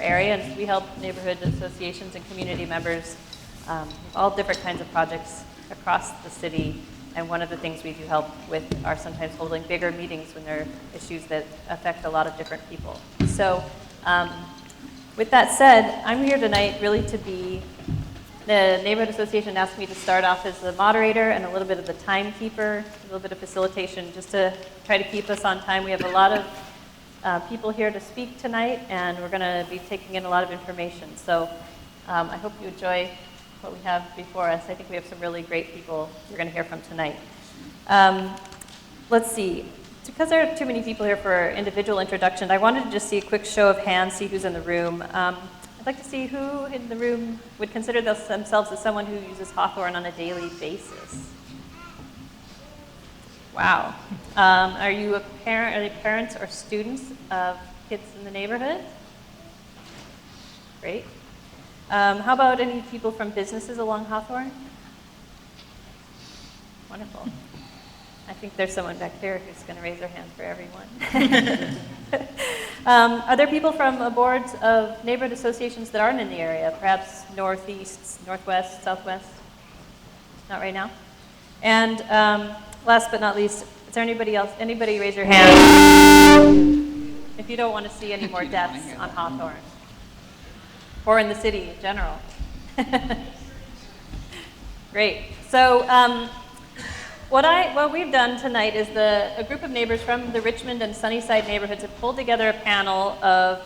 area, and we help neighborhood associations and community members with all different kinds of projects across the city. And one of the things we do help with are sometimes holding bigger meetings when there are issues that affect a lot of different people. So with that said, I'm here tonight really to be, the Neighborhood Association asked me to start off as the moderator and a little bit of the timekeeper, a little bit of facilitation, just to try to keep us on time. We have a lot of people here to speak tonight, and we're going to be taking in a lot of information. So I hope you enjoy what we have before us. I think we have some really great people we're going to hear from tonight. Let's see. Because there are too many people here for individual introduction, I wanted to just see a quick show of hands, see who's in the room. I'd like to see who in the room would consider themselves as someone who uses Hawthorne on a daily basis. Wow. Are you a parent? Are they parents or students of kids in the neighborhood? Great. How about any people from businesses along Hawthorne? Wonderful. I think there's someone back there who's going to raise their hand for everyone. Are there people from boards of neighborhood associations that aren't in the area? Perhaps northeast, northwest, southwest? Not right now? And last but not least, is there anybody else? Anybody raise your hand if you don't want to see any more deaths on Hawthorne or in the city in general? Great. So what we've done tonight is a group of neighbors from the Richmond and Sunnyside neighborhoods have pulled together a panel of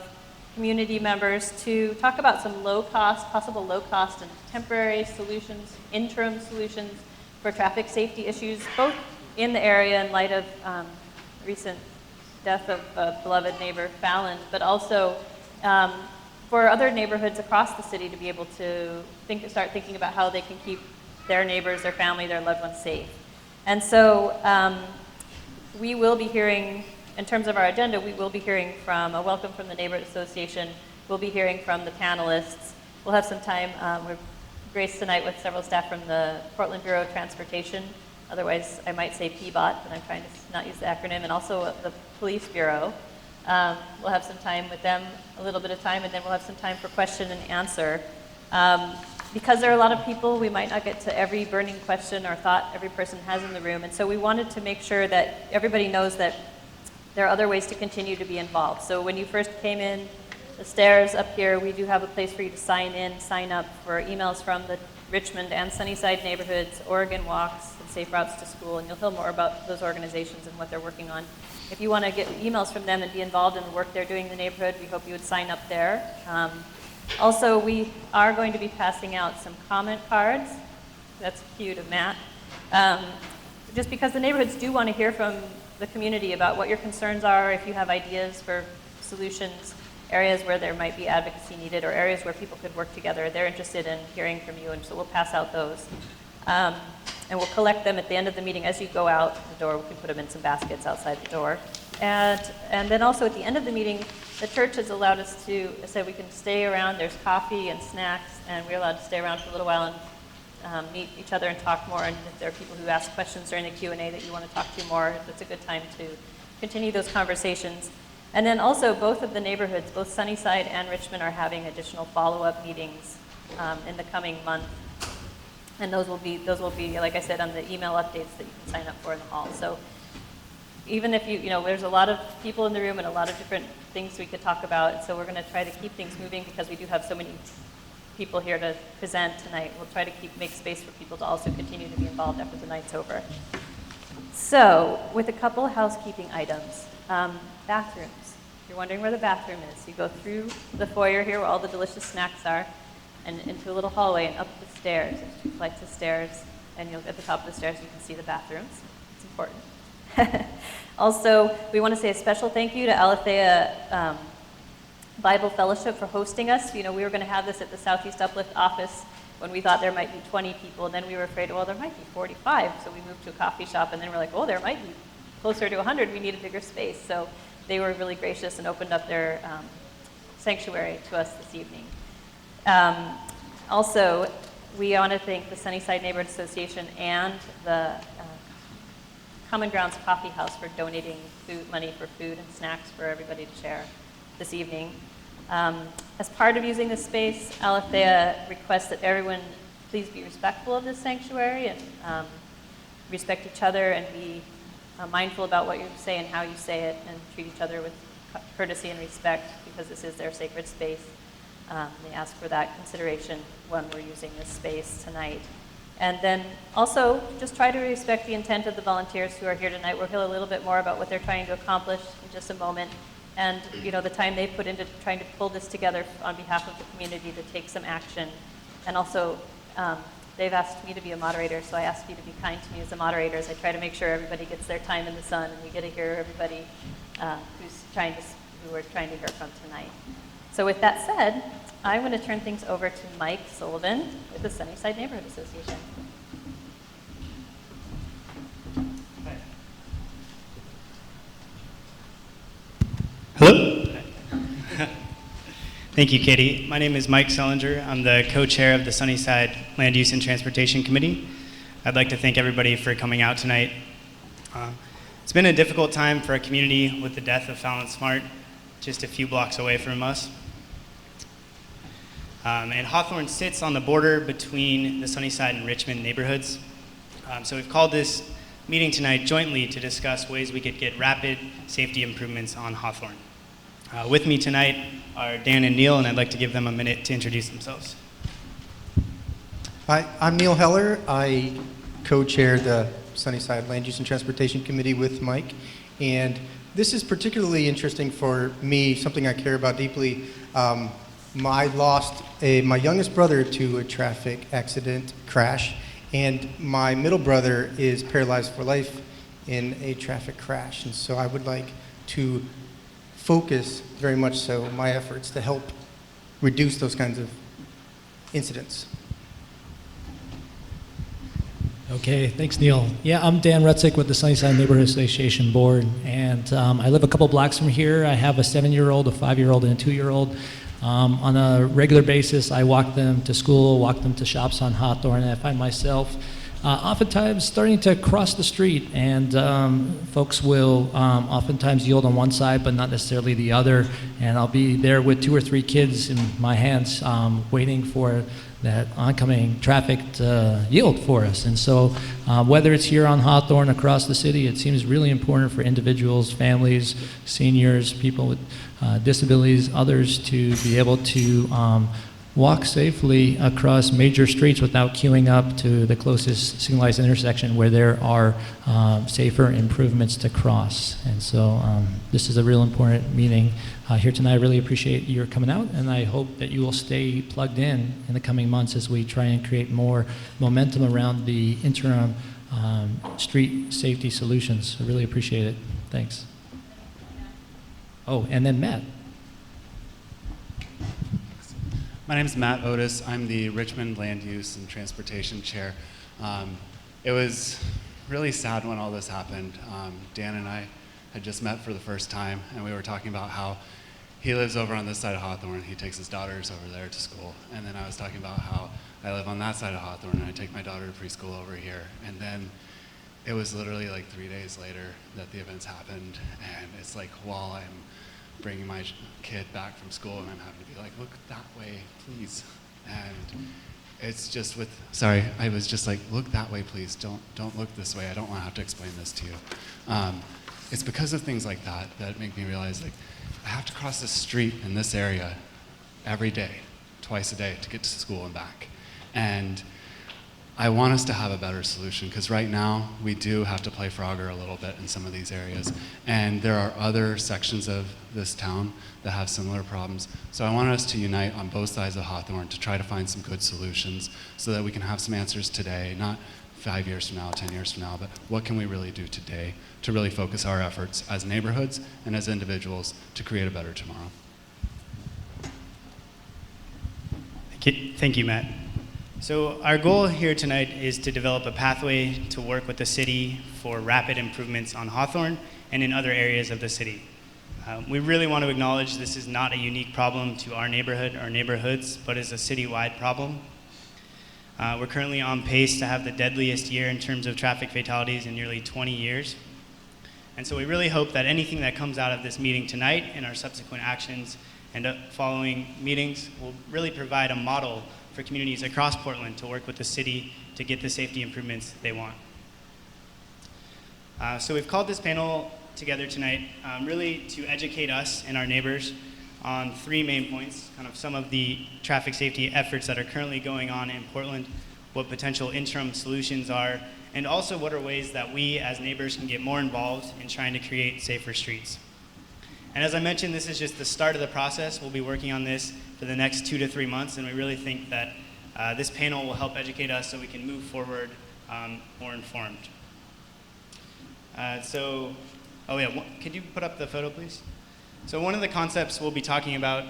community members to talk about some possible low-cost and temporary solutions, interim solutions for traffic safety issues, both in the area in light of recent death of a beloved neighbor, Fallon, but also for other neighborhoods across the city to be able to start thinking about how they can keep their neighbors, their family, their loved ones safe. And so we will be hearing, in terms of our agenda, we will be hearing from a welcome from the Neighborhood Association. We'll be hearing from the panelists. We'll have some time. We're graced tonight with several staff from the Portland Bureau of Transportation. Otherwise, I might say PBOT, but I'm trying to not use the acronym, and also the Police Bureau. We'll have some time with them, a little bit of time, and then we'll have some time for question and answer. Because there are a lot of people, we might not get to every burning question or thought every person has in the room. And so we wanted to make sure that everybody knows that there are other ways to continue to be involved. So when you first came in, the stairs up here, we do have a place for you to sign up for emails from the Richmond and Sunnyside neighborhoods, Oregon Walks, and Safe Routes to School. And you'll hear more about those organizations and what they're working on. If you want to get emails from them and be involved in the work they're doing in the neighborhood, we hope you would sign up there. Also, we are going to be passing out some comment cards. That's cute of Matt. Just because the neighborhoods do want to hear from the community about what your concerns are, if you have ideas for solutions, areas where there might be advocacy needed, or areas where people could work together. They're interested in hearing from you, and so we'll pass out those. And we'll collect them at the end of the meeting as you go out the door. We can put them in some baskets outside the door. And then also at the end of the meeting, the church has allowed us to say we can stay around. There's coffee and snacks, and we're allowed to stay around for a little while and meet each other and talk more. And if there are people who ask questions during the Q&A that you want to talk to more, that's a good time to continue those conversations. And then also both of the neighborhoods, both Sunnyside and Richmond, are having additional follow-up meetings in the coming month. And those will be, like I said, on the email updates that you can sign up for in the hall. So even if there's a lot of people in the room and a lot of different things we could talk about, and so we're going to try to keep things moving because we do have so many people here to present tonight. We'll try to make space for people to also continue to be involved after the night's over. So, with a couple housekeeping items. Bathrooms. If you're wondering where the bathroom is, you go through the foyer here where all the delicious snacks are, and into a little hallway and up the stairs. There's 2 flights of stairs, and at the top of the stairs you can see the bathrooms. It's important. Also, we want to say a special thank you to Alethea Bible Fellowship for hosting us. We were going to have this at the Southeast Uplift office when we thought there might be 20 people, and then we were afraid, well, there might be 45, so we moved to a coffee shop, and then we're like, oh, there might be closer to 100, we need a bigger space. So they were really gracious and opened up their sanctuary to us this evening. Also, we want to thank the Sunnyside Neighborhood Association and the Common Grounds Coffee House for donating money for food and snacks for everybody to share this evening. As part of using this space, Alethea requests that everyone please be respectful of this sanctuary and respect each other and be mindful about what you say and how you say it, and treat each other with courtesy and respect, because this is their sacred space. They ask for that consideration when we're using this space tonight. And then also just try to respect the intent of the volunteers who are here tonight. We'll hear a little bit more about what they're trying to accomplish in just a moment, and the time they put into trying to pull this together on behalf of the community to take some action. And also, they've asked me to be a moderator, so I ask you to be kind to me as the moderators. I try to make sure everybody gets their time in the sun, and we get to hear everybody who we're trying to hear from tonight. So with that said, I'm going to turn things over to Mike Sullivan with the Sunnyside Neighborhood Association. Hello. Thank you, Katie. My name is Mike Sullinger. I'm the co-chair of the Sunnyside Land Use and Transportation Committee. I'd like to thank everybody for coming out tonight. It's been a difficult time for our community with the death of Fallon Smart, just a few blocks away from us. And Hawthorne sits on the border between the Sunnyside and Richmond neighborhoods. So we've called this meeting tonight jointly to discuss ways we could get rapid safety improvements on Hawthorne. With me tonight are Dan and Neil, and I'd like to give them a minute to introduce themselves. Hi, I'm Neil Heller. I co-chair the Sunnyside Land Use and Transportation Committee with Mike. And this is particularly interesting for me, something I care about deeply. I lost my youngest brother to a traffic accident crash, and my middle brother is paralyzed for life in a traffic crash. And so I would like to focus very much so my efforts to help reduce those kinds of incidents. Okay, thanks, Neil. Yeah, I'm Dan Rutzik with the Sunnyside Neighborhood Association Board, and I live a couple blocks from here. I have a 7-year-old, a 5-year-old, and a 2-year-old. On a regular basis, I walk them to school, walk them to shops on Hawthorne, and I find myself oftentimes starting to cross the street, and folks will oftentimes yield on one side, but not necessarily the other, and I'll be there with 2 or 3 kids in my hands waiting for that oncoming traffic to yield for us. And so whether it's here on Hawthorne, across the city, it seems really important for individuals, families, seniors, people with disabilities, others to be able to walk safely across major streets without queuing up to the closest signalized intersection where there are safer improvements to cross. And so this is a real important meeting here tonight. I really appreciate your coming out, and I hope that you will stay plugged in the coming months as we try and create more momentum around the interim street safety solutions. I really appreciate it. Thanks. Oh, and then Matt. My name is Matt Otis. I'm the Richmond Land Use and Transportation Chair. It was really sad when all this happened. Dan and I had just met for the first time, and we were talking about how he lives over on this side of Hawthorne. He takes his daughters over there to school. And then I was talking about how I live on that side of Hawthorne, and I take my daughter to preschool over here. And then it was literally like 3 days later that the events happened, and it's like while I'm bringing my kid back from school, and I'm having to be like, look that way, please. And it's just I was just like, look that way, please. Don't look this way. I don't want to have to explain this to you. It's because of things like that that make me realize, like, I have to cross this street in this area every day, twice a day, to get to school and back. And I want us to have a better solution, because right now we do have to play Frogger a little bit in some of these areas. And there are other sections of this town that have similar problems. So I want us to unite on both sides of Hawthorne to try to find some good solutions so that we can have some answers today, not 5 years from now, 10 years from now, but what can we really do today to really focus our efforts as neighborhoods and as individuals to create a better tomorrow. Thank you, Matt. So our goal here tonight is to develop a pathway to work with the city for rapid improvements on Hawthorne and in other areas of the city. We really want to acknowledge this is not a unique problem to our neighborhood or neighborhoods, but is a citywide problem. We're currently on pace to have the deadliest year in terms of traffic fatalities in nearly 20 years. And so we really hope that anything that comes out of this meeting tonight and our subsequent actions and following meetings will really provide a model for communities across Portland to work with the city to get the safety improvements they want. So we've called this panel together tonight really to educate us and our neighbors on three main points, kind of some of the traffic safety efforts that are currently going on in Portland, what potential interim solutions are, and also what are ways that we as neighbors can get more involved in trying to create safer streets. And as I mentioned, this is just the start of the process. We'll be working on this for the next 2 to 3 months, and we really think that this panel will help educate us so we can move forward more informed. Could you put up the photo, please? So one of the concepts we'll be talking about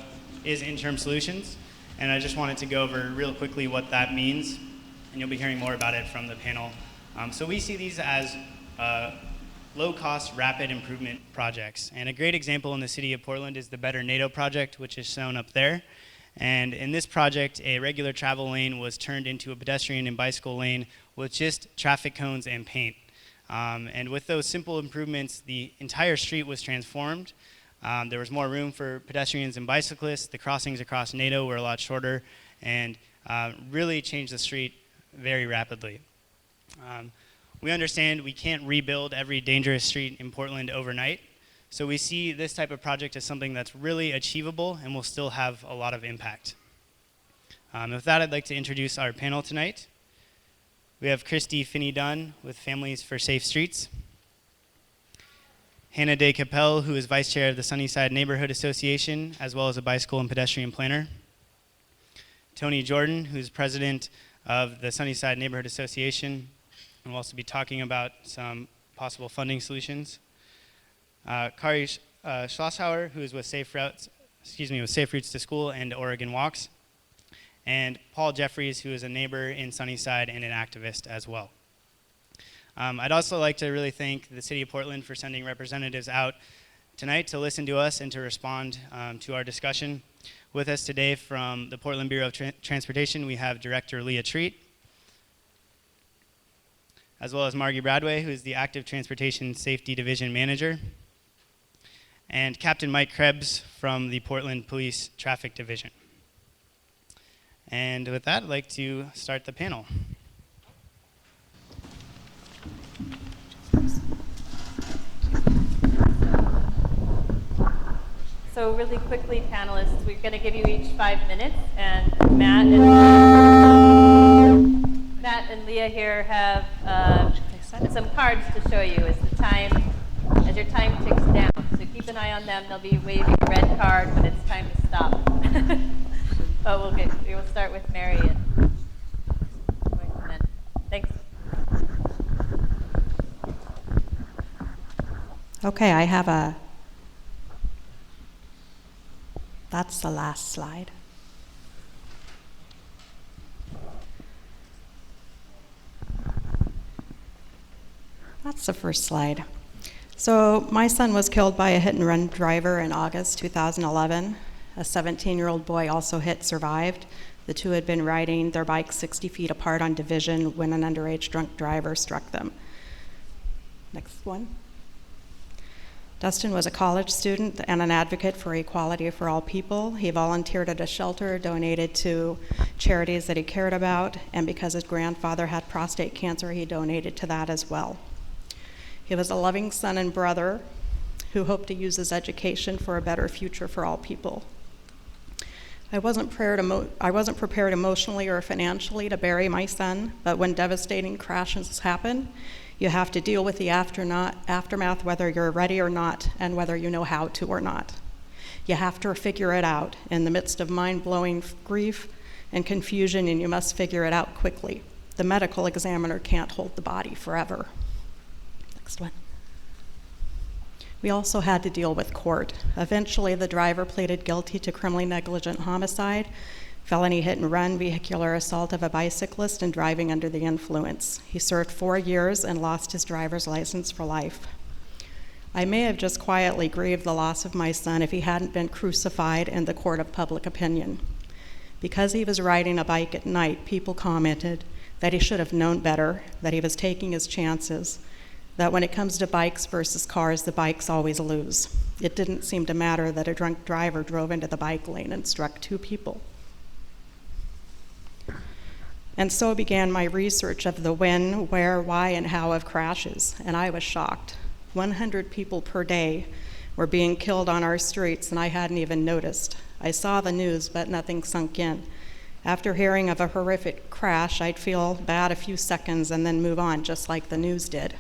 is interim solutions, and I just wanted to go over real quickly what that means, and you'll be hearing more about it from the panel. So we see these as low-cost, rapid improvement projects, and a great example in the city of Portland is the Better NATO project, which is shown up there. And in this project, a regular travel lane was turned into a pedestrian and bicycle lane with just traffic cones and paint. And with those simple improvements, the entire street was transformed. There was more room for pedestrians and bicyclists. The crossings across NATO were a lot shorter and really changed the street very rapidly. We understand we can't rebuild every dangerous street in Portland overnight, so we see this type of project as something that's really achievable and will still have a lot of impact. With that, I'd like to introduce our panel tonight. We have Christy Finney-Dunn with Families for Safe Streets, Hannah Day Capel, who is Vice Chair of the Sunnyside Neighborhood Association, as well as a bicycle and pedestrian planner, Tony Jordan, who is President of the Sunnyside Neighborhood Association, and we'll also be talking about some possible funding solutions, Kari Schlosshauer, who is with Safe Routes to School and Oregon Walks, and Paul Jeffries, who is a neighbor in Sunnyside and an activist as well. I'd also like to really thank the City of Portland for sending representatives out tonight to listen to us and to respond to our discussion. With us today from the Portland Bureau of Transportation, we have Director Leah Treat, as well as Margie Bradway, who is the Active Transportation Safety Division Manager, and Captain Mike Krebs from the Portland Police Traffic Division. And with that, I'd like to start the panel. So really quickly, panelists, we're going to give you each 5 minutes, and Matt and Leah here have some cards to show you as your time ticks down. So keep an eye on them. They'll be waving a red card when it's time to stop. But we will start with Mary and then thanks. Okay, that's the last slide. That's the first slide. So my son was killed by a hit-and-run driver in August 2011. A 17-year-old boy also survived. The two had been riding their bikes 60 feet apart on Division when an underage drunk driver struck them. Next one. Dustin was a college student and an advocate for equality for all people. He volunteered at a shelter, donated to charities that he cared about, and because his grandfather had prostate cancer, he donated to that as well. He was a loving son and brother who hoped to use his education for a better future for all people. I wasn't prepared emotionally or financially to bury my son, but when devastating crashes happen, you have to deal with the aftermath whether you're ready or not, and whether you know how to or not. You have to figure it out in the midst of mind-blowing grief and confusion, and you must figure it out quickly. The medical examiner can't hold the body forever. Next one. We also had to deal with court. Eventually, the driver pleaded guilty to criminally negligent homicide, felony hit and run, vehicular assault of a bicyclist, and driving under the influence. He served 4 years and lost his driver's license for life. I may have just quietly grieved the loss of my son if he hadn't been crucified in the court of public opinion. Because he was riding a bike at night, people commented that he should have known better, that he was taking his chances, that when it comes to bikes versus cars, the bikes always lose. It didn't seem to matter that a drunk driver drove into the bike lane and struck 2 people. And so began my research of the when, where, why, and how of crashes, and I was shocked. 100 people per day were being killed on our streets, and I hadn't even noticed. I saw the news, but nothing sunk in. After hearing of a horrific crash, I'd feel bad a few seconds and then move on, just like the news did.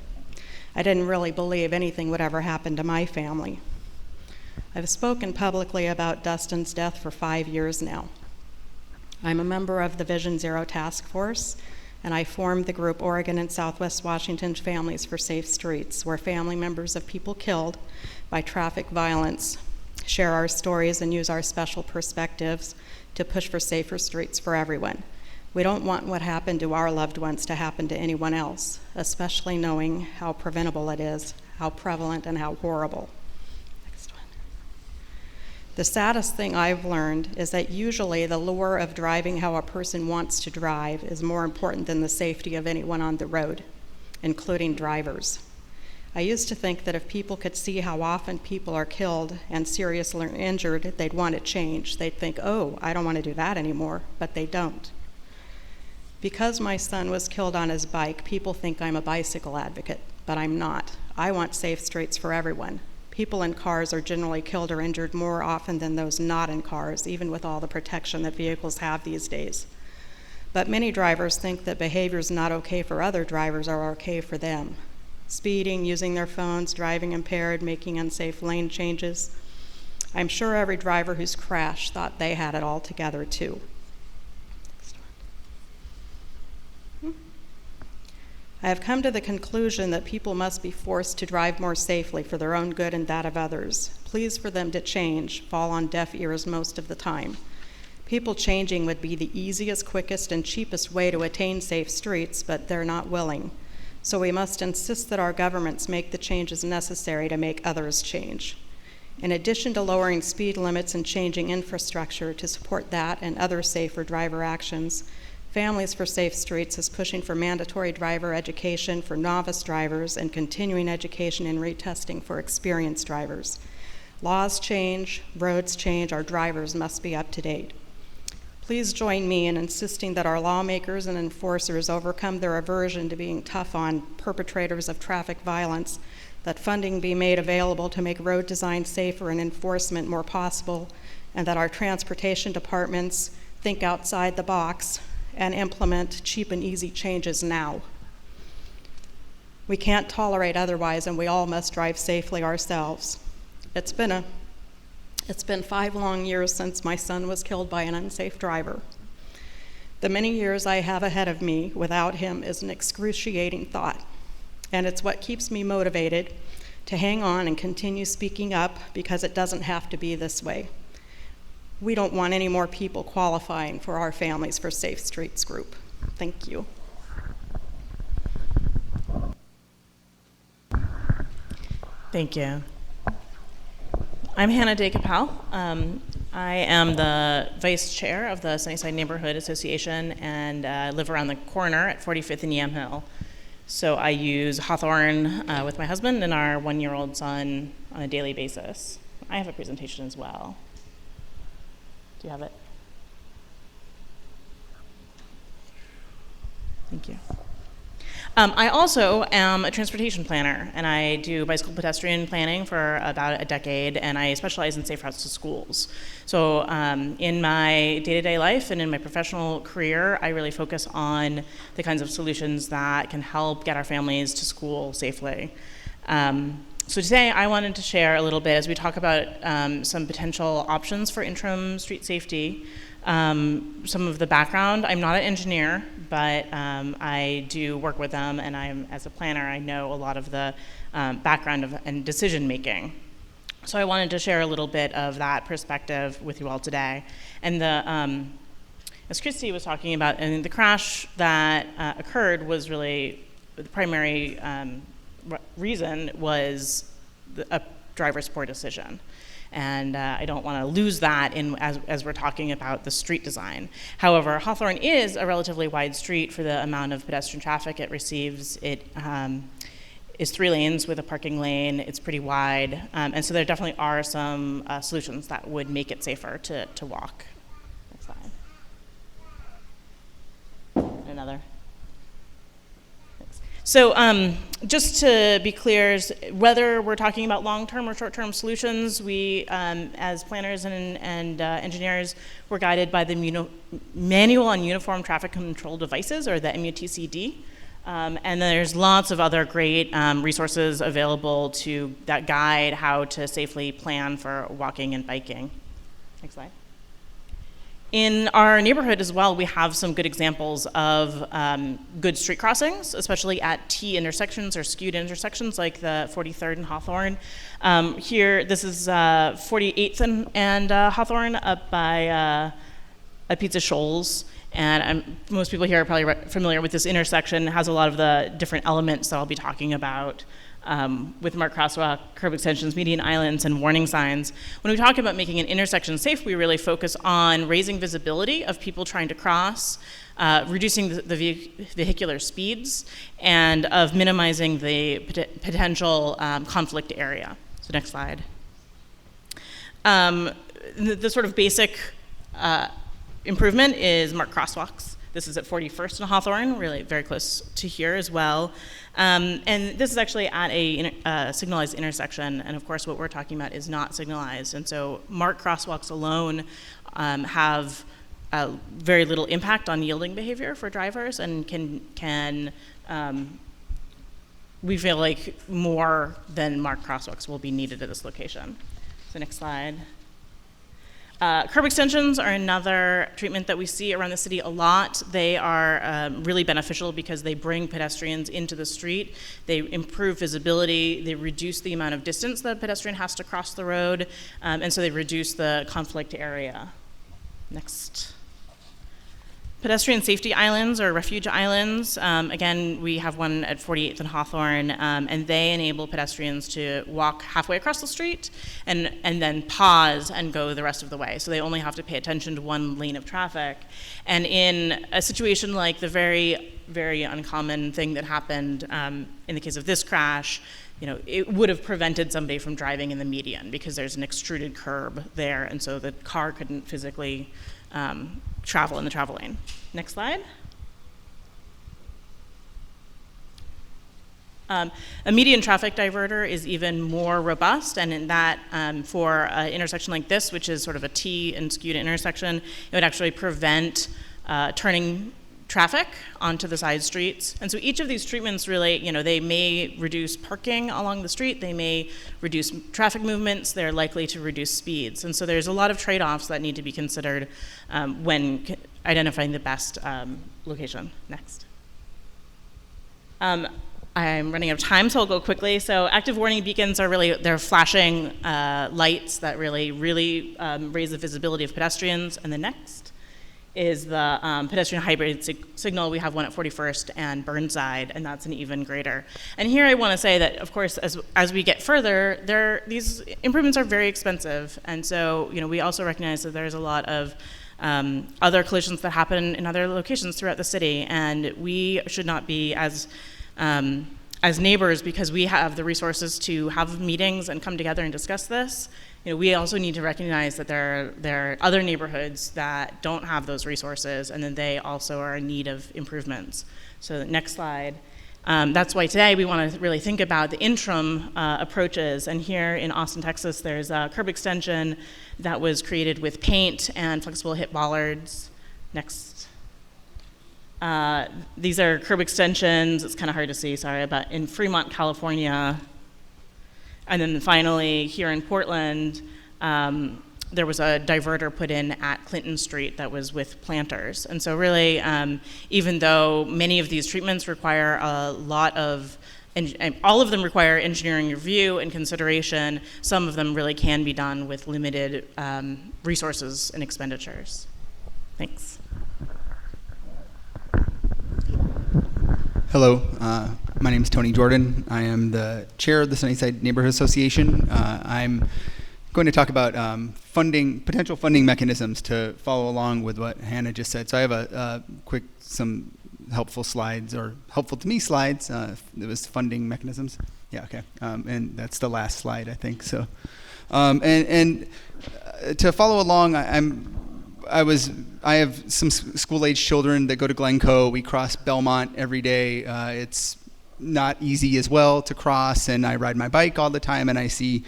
I didn't really believe anything would ever happen to my family. I've spoken publicly about Dustin's death for 5 years now. I'm a member of the Vision Zero Task Force, and I formed the group Oregon and Southwest Washington Families for Safe Streets, where family members of people killed by traffic violence share our stories and use our special perspectives to push for safer streets for everyone. We don't want what happened to our loved ones to happen to anyone else, especially knowing how preventable it is, how prevalent, and how horrible. Next one. The saddest thing I've learned is that usually the lure of driving how a person wants to drive is more important than the safety of anyone on the road, including drivers. I used to think that if people could see how often people are killed and seriously injured, they'd want to change. They'd think, oh, I don't want to do that anymore, but they don't. Because my son was killed on his bike, people think I'm a bicycle advocate, but I'm not. I want safe streets for everyone. People in cars are generally killed or injured more often than those not in cars, even with all the protection that vehicles have these days. But many drivers think that behaviors not okay for other drivers are okay for them. Speeding, using their phones, driving impaired, making unsafe lane changes. I'm sure every driver who's crashed thought they had it all together too. I have come to the conclusion that people must be forced to drive more safely for their own good and that of others. Pleas for them to change fall on deaf ears most of the time. People changing would be the easiest, quickest, and cheapest way to attain safe streets, but they're not willing. So we must insist that our governments make the changes necessary to make others change. In addition to lowering speed limits and changing infrastructure to support that and other safer driver actions, Families for Safe Streets is pushing for mandatory driver education for novice drivers and continuing education and retesting for experienced drivers. Laws change, roads change, our drivers must be up to date. Please join me in insisting that our lawmakers and enforcers overcome their aversion to being tough on perpetrators of traffic violence, that funding be made available to make road design safer and enforcement more possible, and that our transportation departments think outside the box and implement cheap and easy changes now. We can't tolerate otherwise, and we all must drive safely ourselves. It's been 5 long years since my son was killed by an unsafe driver. The many years I have ahead of me without him is an excruciating thought, and it's what keeps me motivated to hang on and continue speaking up, because it doesn't have to be this way. We don't want any more people qualifying for our Families for Safe Streets group. Thank you. Thank you. I'm Hannah Day Capel. I am the vice chair of the Sunnyside Neighborhood Association and live around the corner at 45th and Yamhill. So I use Hawthorne with my husband and our 1-year-old son on a daily basis. I have a presentation as well. Do you have it? Thank you. I also am a transportation planner, and I do bicycle pedestrian planning for about a decade, and I specialize in safe routes to schools. So in my day-to-day life and in my professional career, I really focus on the kinds of solutions that can help get our families to school safely. So today I wanted to share a little bit as we talk about some potential options for interim street safety, some of the background. I'm not an engineer, but I do work with them, and as a planner, I know a lot of the background and decision making. So I wanted to share a little bit of that perspective with you all today. And as Christy was talking about, and the crash that occurred was really the primary reason was a driver's poor decision. And I don't want to lose that as we're talking about the street design. However, Hawthorne is a relatively wide street for the amount of pedestrian traffic it receives. is 3 lanes with a parking lane. It's pretty wide. And so there definitely are some solutions that would make it safer to walk. Next slide. Another. So just to be clear, whether we're talking about long-term or short-term solutions, we, as planners and engineers, we're guided by the Manual on Uniform Traffic Control Devices, or the MUTCD. And there's lots of other great resources available that guide how to safely plan for walking and biking. Next slide. In our neighborhood as well, we have some good examples of good street crossings, especially at T intersections or skewed intersections like the 43rd and Hawthorne. Here, this is 48th and Hawthorne up by Pizza Shoals. And most people here are probably familiar with this intersection. It has a lot of the different elements that I'll be talking about with marked crosswalk, curb extensions, median islands, and warning signs. When we talk about making an intersection safe, we really focus on raising visibility of people trying to cross, reducing the vehicular speeds, and of minimizing the potential conflict area. So next slide. The sort of basic improvement is marked crosswalks. This is at 41st and Hawthorne, really very close to here as well. And this is actually at a signalized intersection, and of course what we're talking about is not signalized. And so marked crosswalks alone have very little impact on yielding behavior for drivers, and can we feel like more than marked crosswalks will be needed at this location. So next slide. Curb extensions are another treatment that we see around the city a lot. They are really beneficial because they bring pedestrians into the street. They improve visibility. They reduce the amount of distance that a pedestrian has to cross the road. And so they reduce the conflict area. Next. Pedestrian safety islands or refuge islands. Again, we have one at 48th and Hawthorne, and they enable pedestrians to walk halfway across the street and then pause and go the rest of the way. So they only have to pay attention to one lane of traffic. And in a situation like the very, very uncommon thing that happened in the case of this crash, it would have prevented somebody from driving in the median because there's an extruded curb there, and so the car couldn't physically travel in the travel lane. Next slide. A median traffic diverter is even more robust, and in that, for an intersection like this, which is sort of a T and skewed intersection, it would actually prevent turning traffic onto the side streets. And so each of these treatments really, they may reduce parking along the street, they may reduce traffic movements, they're likely to reduce speeds. And so there's a lot of trade-offs that need to be considered when identifying the best location. Next. I'm running out of time, so I'll go quickly. So active warning beacons are they're flashing lights that really raise the visibility of pedestrians. And the next is the pedestrian hybrid signal. We have one at 41st and Burnside, and that's an even greater. And here I want to say that, of course, as we get further, these improvements are very expensive. And so, we also recognize that there's a lot of other collisions that happen in other locations throughout the city, and we should not be as neighbors, because we have the resources to have meetings and come together and discuss this. We also need to recognize that there are other neighborhoods that don't have those resources, and then they also are in need of improvements. So the next slide. That's why today we want to really think about the interim approaches. And here in Austin, Texas, there's a curb extension that was created with paint and flexible hip bollards. Next. These are curb extensions. It's kind of hard to see, sorry, but in Fremont, California. And then finally, here in Portland, there was a diverter put in at Clinton Street that was with planters. And so really, even though many of these treatments require a lot of, and all of them require engineering review and consideration, some of them really can be done with limited resources and expenditures. Thanks. Hello, my name is Tony Jordan. I am the chair of the Sunnyside Neighborhood Association. I'm going to talk about potential funding mechanisms to follow along with what Hannah just said. So I have some helpful slides, or helpful to me slides. It was funding mechanisms. Yeah, okay. And that's the last slide, I think. So, to follow along, I have some school-age children that go to Glencoe. We cross Belmont every day. It's not easy as well to cross, and I ride my bike all the time, and I see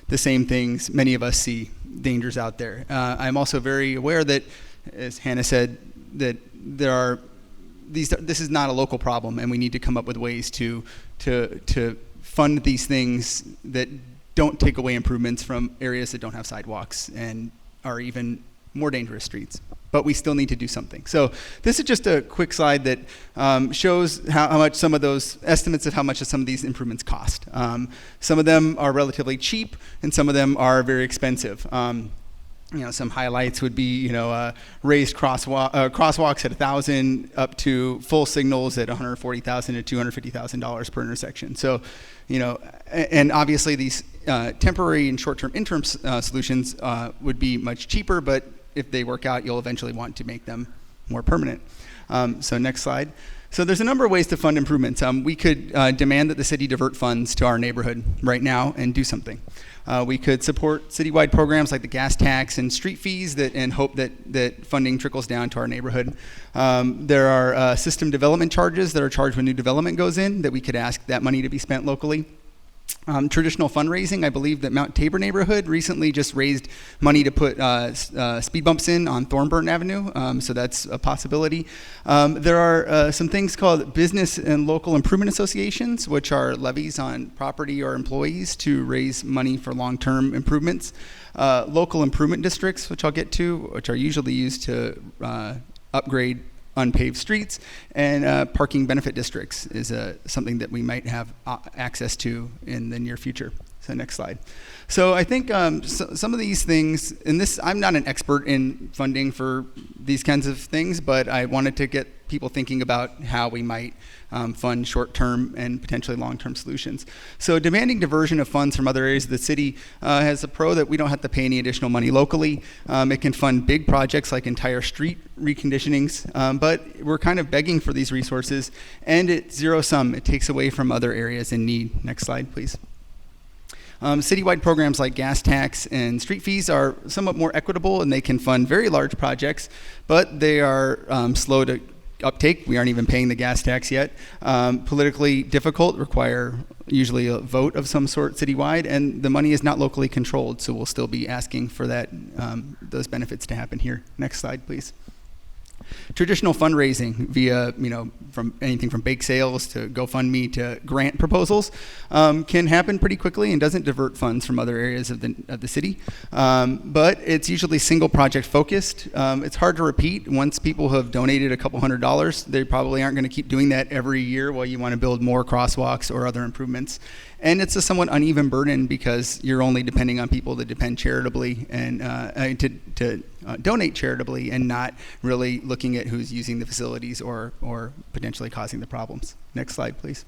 the same things many of us see, dangers out there. I'm also very aware that, as Hannah said, that this is not a local problem, and we need to come up with ways to fund these things that don't take away improvements from areas that don't have sidewalks and are even more dangerous streets. But we still need to do something. So this is just a quick slide that shows how much some of those estimates of how much some of these improvements cost. Some of them are relatively cheap, and some of them are very expensive. Some highlights would be, raised crosswalks at $1,000 up to full signals at $140,000 to $250,000 per intersection. So, and obviously these temporary and short-term interim solutions would be much cheaper, but if they work out, you'll eventually want to make them more permanent. So next slide. So there's a number of ways to fund improvements. We could demand that the city divert funds to our neighborhood right now and do something. We could support citywide programs like the gas tax and street fees and hope that funding trickles down to our neighborhood. There are system development charges that are charged when new development goes in that we could ask that money to be spent locally. Traditional fundraising, I believe that Mount Tabor neighborhood recently just raised money to put speed bumps in on Thornburn Avenue, so that's a possibility. There are some things called business and local improvement associations, which are levies on property or employees to raise money for long-term improvements. Local improvement districts, which I'll get to, which are usually used to upgrade unpaved streets, and parking benefit districts is something that we might have access to in the near future. So next slide. So I think some of these things, and I'm not an expert in funding for these kinds of things, but I wanted to get people thinking about how we might fund short-term and potentially long-term solutions. So demanding diversion of funds from other areas of the city has a pro that we don't have to pay any additional money locally. It can fund big projects like entire street reconditionings, but we're kind of begging for these resources, and it's zero sum. It takes away from other areas in need. Next slide, please. Citywide programs like gas tax and street fees are somewhat more equitable, and they can fund very large projects, but they are slow to uptake. We aren't even paying the gas tax yet. Politically difficult, require usually a vote of some sort citywide, and the money is not locally controlled, so we'll still be asking for those benefits to happen here. Next slide, please. Traditional fundraising via, from anything from bake sales to GoFundMe to grant proposals can happen pretty quickly and doesn't divert funds from other areas of the city. But it's usually single project focused. It's hard to repeat. Once people have donated a couple $100s, they probably aren't going to keep doing that every year while you want to build more crosswalks or other improvements. And it's a somewhat uneven burden because you're only depending on people that depend charitably and to donate charitably, and not really looking at who's using the facilities or potentially causing the problems. Next slide, please.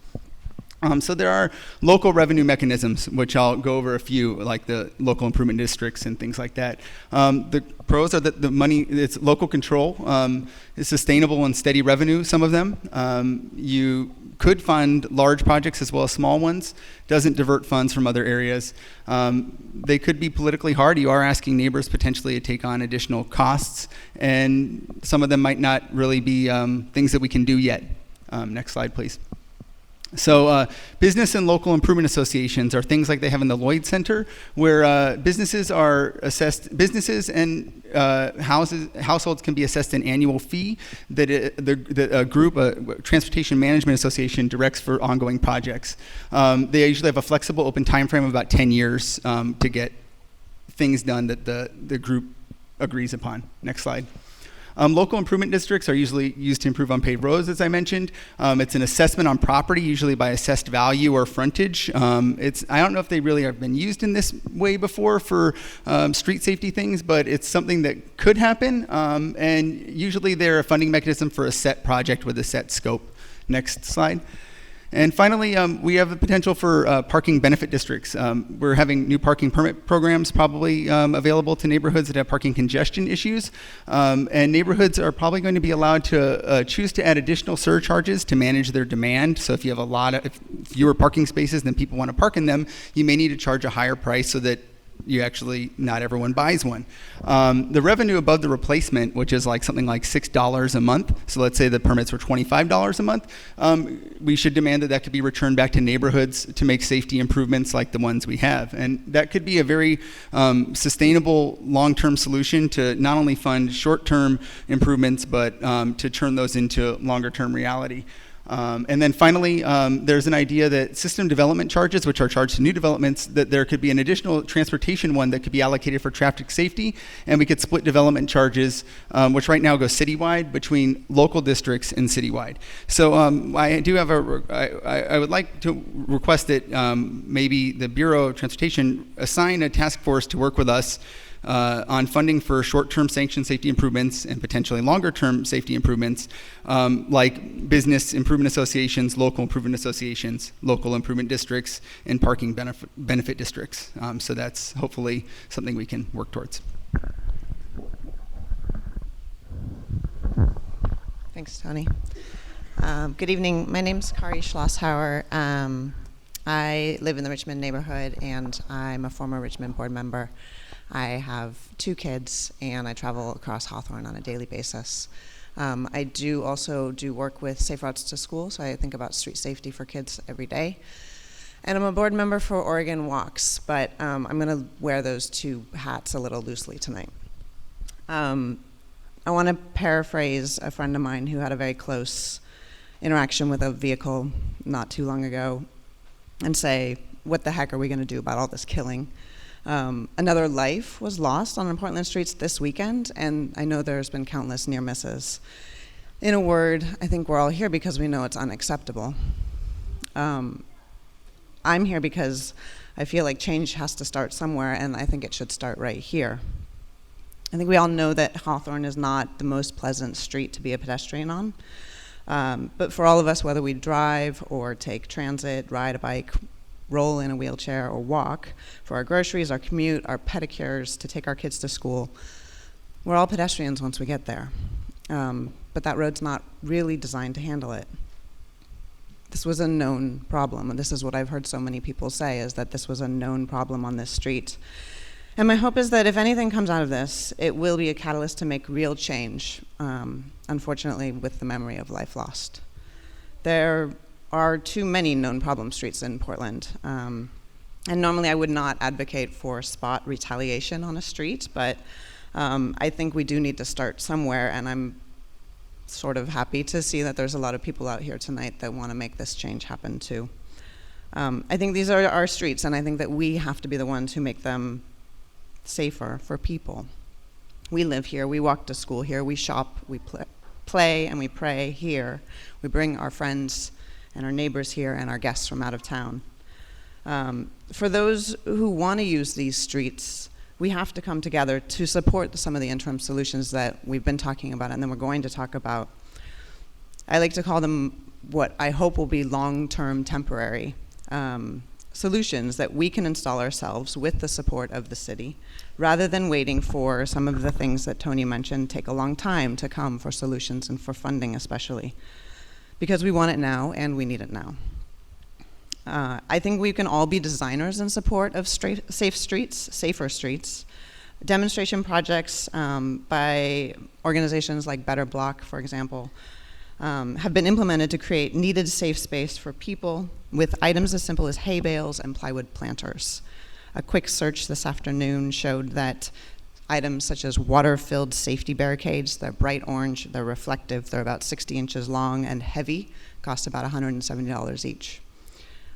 So there are local revenue mechanisms, which I'll go over a few, like the local improvement districts and things like that. The pros are that the money, it's local control, it's sustainable and steady revenue, some of them. You could fund large projects as well as small ones, doesn't divert funds from other areas. They could be politically hard. You are asking neighbors potentially to take on additional costs, and some of them might not really be things that we can do yet. Next slide, please. So business and local improvement associations are things like they have in the Lloyd Center, where businesses are assessed, businesses and households can be assessed an annual fee that a group, a transportation management association, directs for ongoing projects. They usually have a flexible open time frame of about 10 years to get things done that the group agrees upon. Next slide. Local improvement districts are usually used to improve unpaved roads, as I mentioned. It's an assessment on property, usually by assessed value or frontage. I don't know if they really have been used in this way before for street safety things, but it's something that could happen. And usually they're a funding mechanism for a set project with a set scope. Next slide. And finally, we have the potential for parking benefit districts. We're having new parking permit programs probably available to neighborhoods that have parking congestion issues. And neighborhoods are probably going to be allowed to choose to add additional surcharges to manage their demand. So if you have if fewer parking spaces than people want to park in them, you may need to charge a higher price so that not everyone buys one. The revenue above the replacement, which is like something like $6 a month, so let's say the permits were $25 a month, we should demand that could be returned back to neighborhoods to make safety improvements like the ones we have. And that could be a very sustainable long-term solution to not only fund short-term improvements, but to turn those into longer-term reality. And then finally, there's an idea that system development charges, which are charged to new developments, that there could be an additional transportation one that could be allocated for traffic safety, and we could split development charges, which right now go citywide, between local districts and citywide. So I do have I would like to request that maybe the Bureau of Transportation assign a task force to work with us on funding for short-term sanctioned safety improvements and potentially longer-term safety improvements, like business improvement associations, local improvement associations, local improvement districts, and parking benefit districts. So that's hopefully something we can work towards. Thanks, Tony. Good evening. My name's Kari Schlosshauer. I live in the Richmond neighborhood, and I'm a former Richmond board member. I have 2 kids, and I travel across Hawthorne on a daily basis. I do also do work with Safe Routes to School, so I think about street safety for kids every day. And I'm a board member for Oregon Walks, but I'm going to wear those 2 hats a little loosely tonight. I want to paraphrase a friend of mine who had a very close interaction with a vehicle not too long ago and say, what the heck are we going to do about all this killing? Another life was lost on Portland streets this weekend, and I know there's been countless near misses. In a word, I think we're all here because we know it's unacceptable. I'm here because I feel like change has to start somewhere, and I think it should start right here. I think we all know that Hawthorne is not the most pleasant street to be a pedestrian on, but for all of us, whether we drive or take transit, ride a bike, roll in a wheelchair, or walk, for our groceries, our commute, our pedicures, to take our kids to school, we're all pedestrians once we get there. But that road's not really designed to handle it. This was a known problem, and this is what I've heard so many people say, is that this was a known problem on this street. And my hope is that if anything comes out of this, it will be a catalyst to make real change, unfortunately, with the memory of life lost. There are too many known problem streets in Portland. And normally I would not advocate for spot retaliation on a street, but I think we do need to start somewhere, and I'm sort of happy to see that there's a lot of people out here tonight that want to make this change happen too. I think these are our streets, and I think that we have to be the ones who make them safer for people. We live here, we walk to school here, we shop, we play, and we pray here. We bring our friends and our neighbors here and our guests from out of town. For those who want to use these streets, we have to come together to support some of the interim solutions that we've been talking about and then we're going to talk about. I like to call them what I hope will be long-term temporary solutions that we can install ourselves with the support of the city, rather than waiting for some of the things that Tony mentioned take a long time to come for solutions and for funding especially. Because we want it now and we need it now. I think we can all be designers in support of safer streets. Demonstration projects by organizations like Better Block, for example, have been implemented to create needed safe space for people with items as simple as hay bales and plywood planters. A quick search this afternoon showed that items such as water-filled safety barricades, they're bright orange, they're reflective, they're about 60 inches long and heavy, cost about $170 each.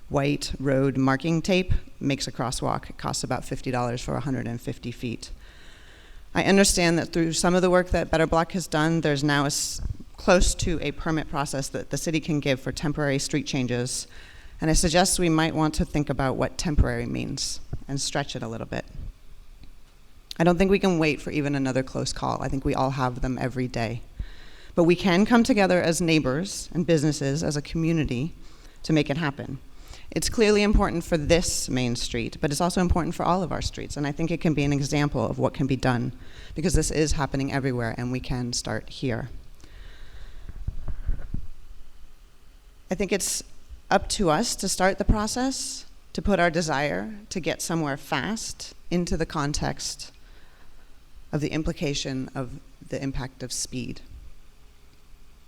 White road marking tape makes a crosswalk, it costs about $50 for 150 feet. I understand that through some of the work that Better Block has done, there's now close to a permit process that the city can give for temporary street changes, and I suggest we might want to think about what temporary means and stretch it a little bit. I don't think we can wait for even another close call. I think we all have them every day. But we can come together as neighbors and businesses, as a community, to make it happen. It's clearly important for this main street, but it's also important for all of our streets, and I think it can be an example of what can be done, because this is happening everywhere, and we can start here. I think it's up to us to start the process, to put our desire to get somewhere fast into the context of the implication of the impact of speed.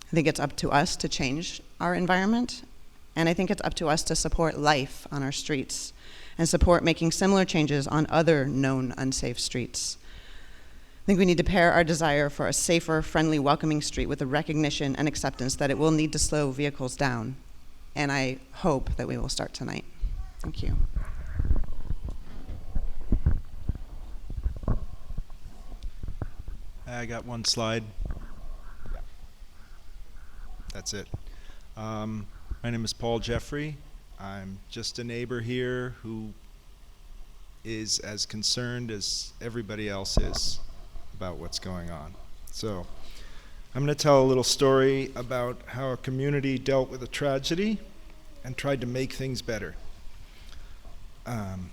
I think it's up to us to change our environment, and I think it's up to us to support life on our streets and support making similar changes on other known unsafe streets. I think we need to pair our desire for a safer, friendly, welcoming street with a recognition and acceptance that it will need to slow vehicles down. And I hope that we will start tonight. Thank you. I got one slide. Yeah. That's it. My name is Paul Jeffrey. I'm just a neighbor here who is as concerned as everybody else is about what's going on. So I'm going to tell a little story about how a community dealt with a tragedy and tried to make things better. On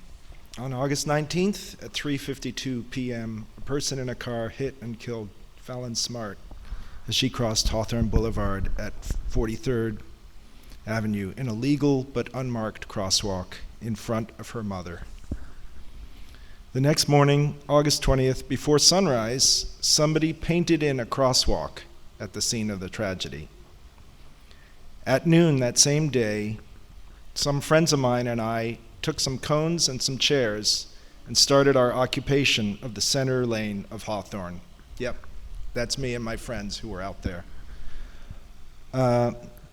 August 19th at 3:52 p.m., a person in a car hit and killed Fallon Smart as she crossed Hawthorne Boulevard at 43rd Avenue in a legal but unmarked crosswalk in front of her mother. The next morning, August 20th, before sunrise, somebody painted in a crosswalk at the scene of the tragedy. At noon that same day, some friends of mine and I took some cones and some chairs and started our occupation of the center lane of Hawthorne. Yep, that's me and my friends who were out there.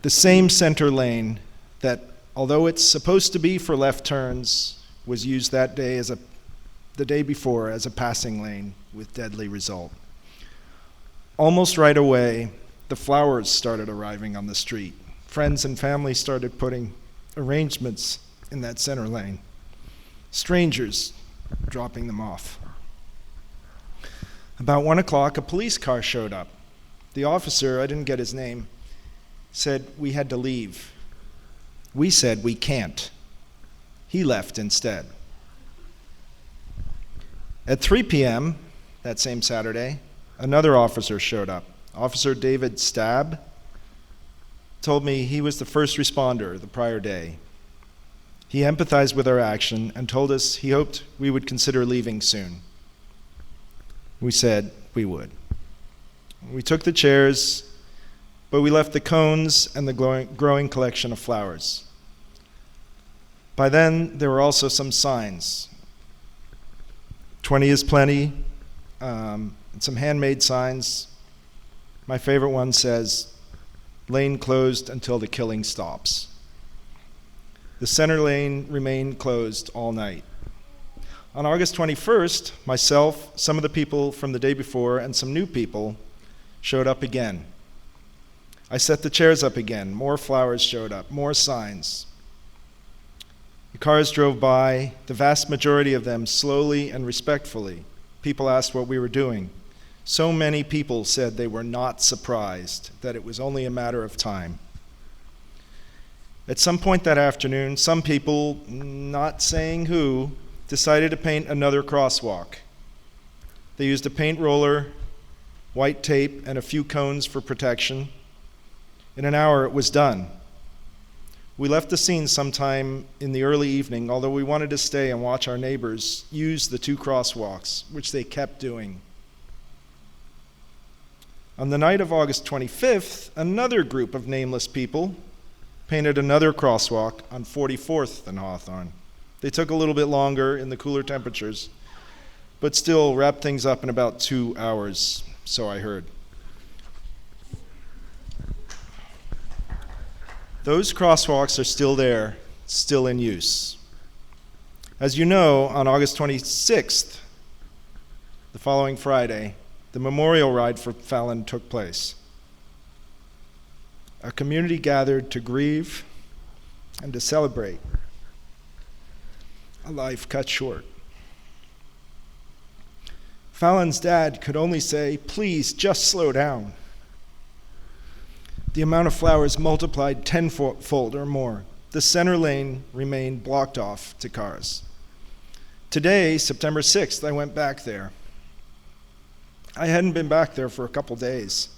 The same center lane that, although it's supposed to be for left turns, was used that day the day before as a passing lane with deadly result. Almost right away, the flowers started arriving on the street. Friends and family started putting arrangements in that center lane. Strangers dropping them off. About 1 o'clock, a police car showed up. The officer, I didn't get his name, said we had to leave. We said we can't. He left instead. At 3 p.m. that same Saturday, another officer showed up. Officer David Stabb told me he was the first responder the prior day. He empathized with our action and told us he hoped we would consider leaving soon. We said we would. We took the chairs, but we left the cones and the growing collection of flowers. By then, there were also some signs. 20 is plenty, and some handmade signs. My favorite one says, "Lane closed until the killing stops." The center lane remained closed all night. On August 21st, myself, some of the people from the day before, and some new people showed up again. I set the chairs up again. More flowers showed up, more signs. The cars drove by, the vast majority of them slowly and respectfully. People asked what we were doing. So many people said they were not surprised, that it was only a matter of time. At some point that afternoon, some people, not saying who, decided to paint another crosswalk. They used a paint roller, white tape, and a few cones for protection. In an hour, it was done. We left the scene sometime in the early evening, although we wanted to stay and watch our neighbors use the two crosswalks, which they kept doing. On the night of August 25th, another group of nameless people painted another crosswalk on 44th and Hawthorne. They took a little bit longer in the cooler temperatures, but still wrapped things up in about 2 hours, so I heard. Those crosswalks are still there, still in use. As you know, on August 26th, the following Friday, the memorial ride for Fallon took place. A community gathered to grieve and to celebrate a life cut short. Fallon's dad could only say, "Please, just slow down." The amount of flowers multiplied tenfold or more. The center lane remained blocked off to cars. Today, September 6th, I went back there. I hadn't been back there for a couple days.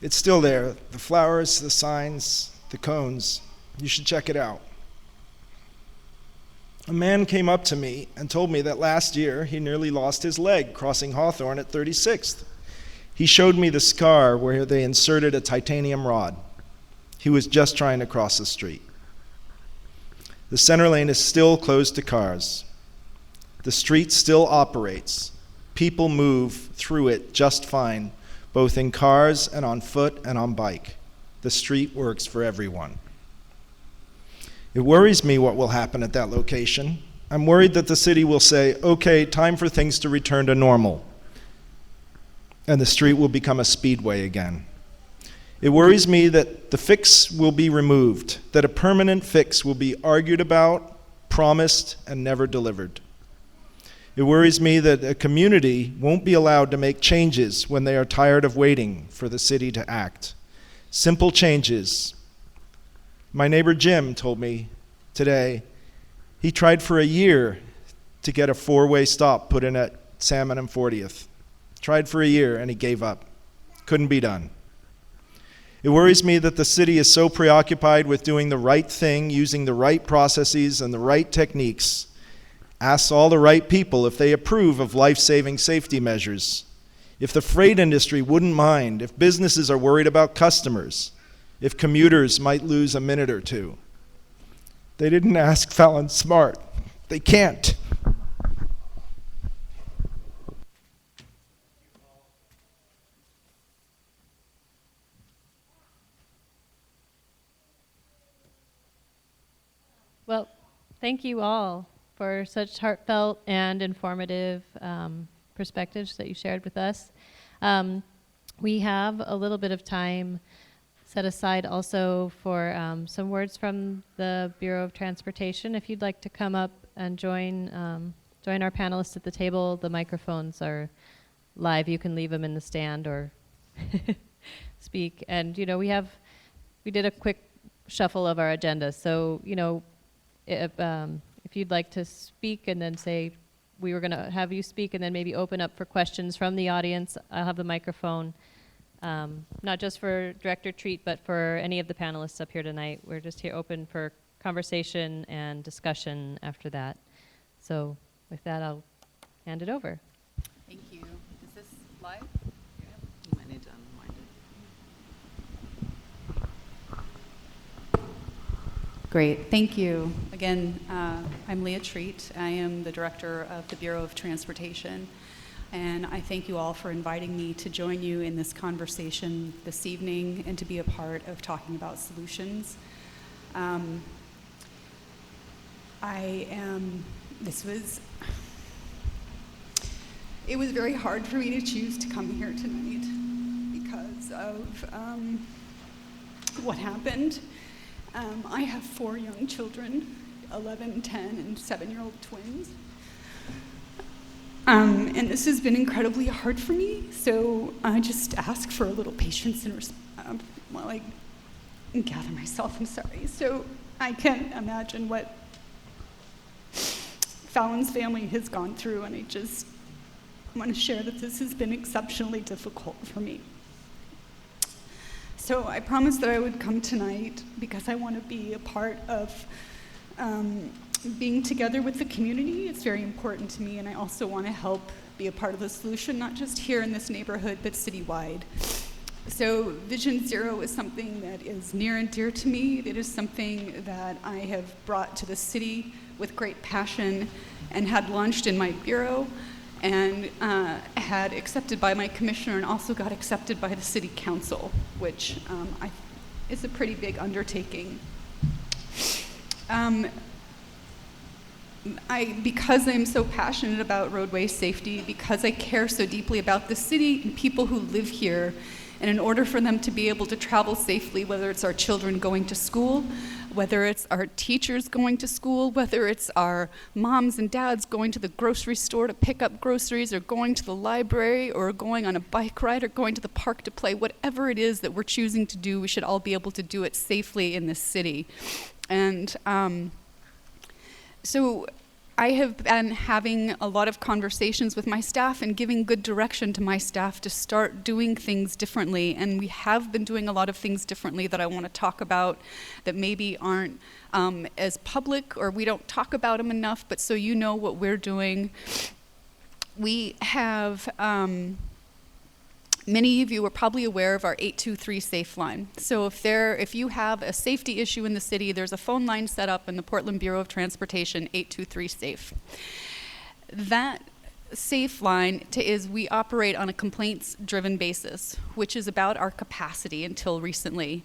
It's still there. The flowers, the signs, the cones. You should check it out. A man came up to me and told me that last year he nearly lost his leg crossing Hawthorne at 36th. He showed me the scar where they inserted a titanium rod. He was just trying to cross the street. The center lane is still closed to cars. The street still operates. People move through it just fine, both in cars and on foot and on bike. The street works for everyone. It worries me what will happen at that location. I'm worried that the city will say, okay, time for things to return to normal, and the street will become a speedway again. It worries me that the fix will be removed, that a permanent fix will be argued about, promised, and never delivered. It worries me that a community won't be allowed to make changes when they are tired of waiting for the city to act. Simple changes. My neighbor Jim told me today he tried for a year to get a 4-way stop put in at Salmon and 40th. Tried for a year and he gave up. Couldn't be done. It worries me that the city is so preoccupied with doing the right thing, using the right processes and the right techniques, asks all the right people if they approve of life-saving safety measures, if the freight industry wouldn't mind, if businesses are worried about customers, if commuters might lose a minute or two. They didn't ask Fallon Smart. They can't. Well, thank you all for such heartfelt and informative perspectives that you shared with us. We have a little bit of time set aside also for some words from the Bureau of Transportation. If you'd like to come up and join our panelists at the table, the microphones are live. You can leave them in the stand or speak. And we did a quick shuffle of our agenda. So if you'd like to speak and then say we were going to have you speak and then maybe open up for questions from the audience, I'll have the microphone. Not just for Director Treat, but for any of the panelists up here tonight. We're just here open for conversation and discussion after that. So with that, I'll hand it over. Thank you. Is this live? You might need to unwind it. Great. Thank you. Again, I'm Leah Treat. I am the Director of the Bureau of Transportation. And I thank you all for inviting me to join you in this conversation this evening and to be a part of talking about solutions. It was very hard for me to choose to come here tonight because of what happened. I have 4 young children, 11, 10, and 7-year-old twins. And this has been incredibly hard for me, so I just ask for a little patience and while I gather myself. I'm sorry. So I can't imagine what Fallon's family has gone through, and I just want to share that this has been exceptionally difficult for me. So I promised that I would come tonight because I want to be a part of being together with the community. It's very important to me, and I also want to help be a part of the solution, not just here in this neighborhood, but citywide. So Vision Zero is something that is near and dear to me. It is something that I have brought to the city with great passion and had launched in my bureau and had accepted by my commissioner and also got accepted by the city council, which is a pretty big undertaking. Because I'm so passionate about roadway safety, because I care so deeply about the city and people who live here, and in order for them to be able to travel safely, whether it's our children going to school, whether it's our teachers going to school, whether it's our moms and dads going to the grocery store to pick up groceries, or going to the library, or going on a bike ride, or going to the park to play, whatever it is that we're choosing to do, we should all be able to do it safely in this city. And so I have been having a lot of conversations with my staff and giving good direction to my staff to start doing things differently. And we have been doing a lot of things differently that I want to talk about that maybe aren't as public, or we don't talk about them enough, but so you know what we're doing. We have, many of you are probably aware of our 823 safe line. So if you have a safety issue in the city, there's a phone line set up in the Portland Bureau of Transportation, 823 SAFE. That safe line is we operate on a complaints-driven basis, which is about our capacity until recently.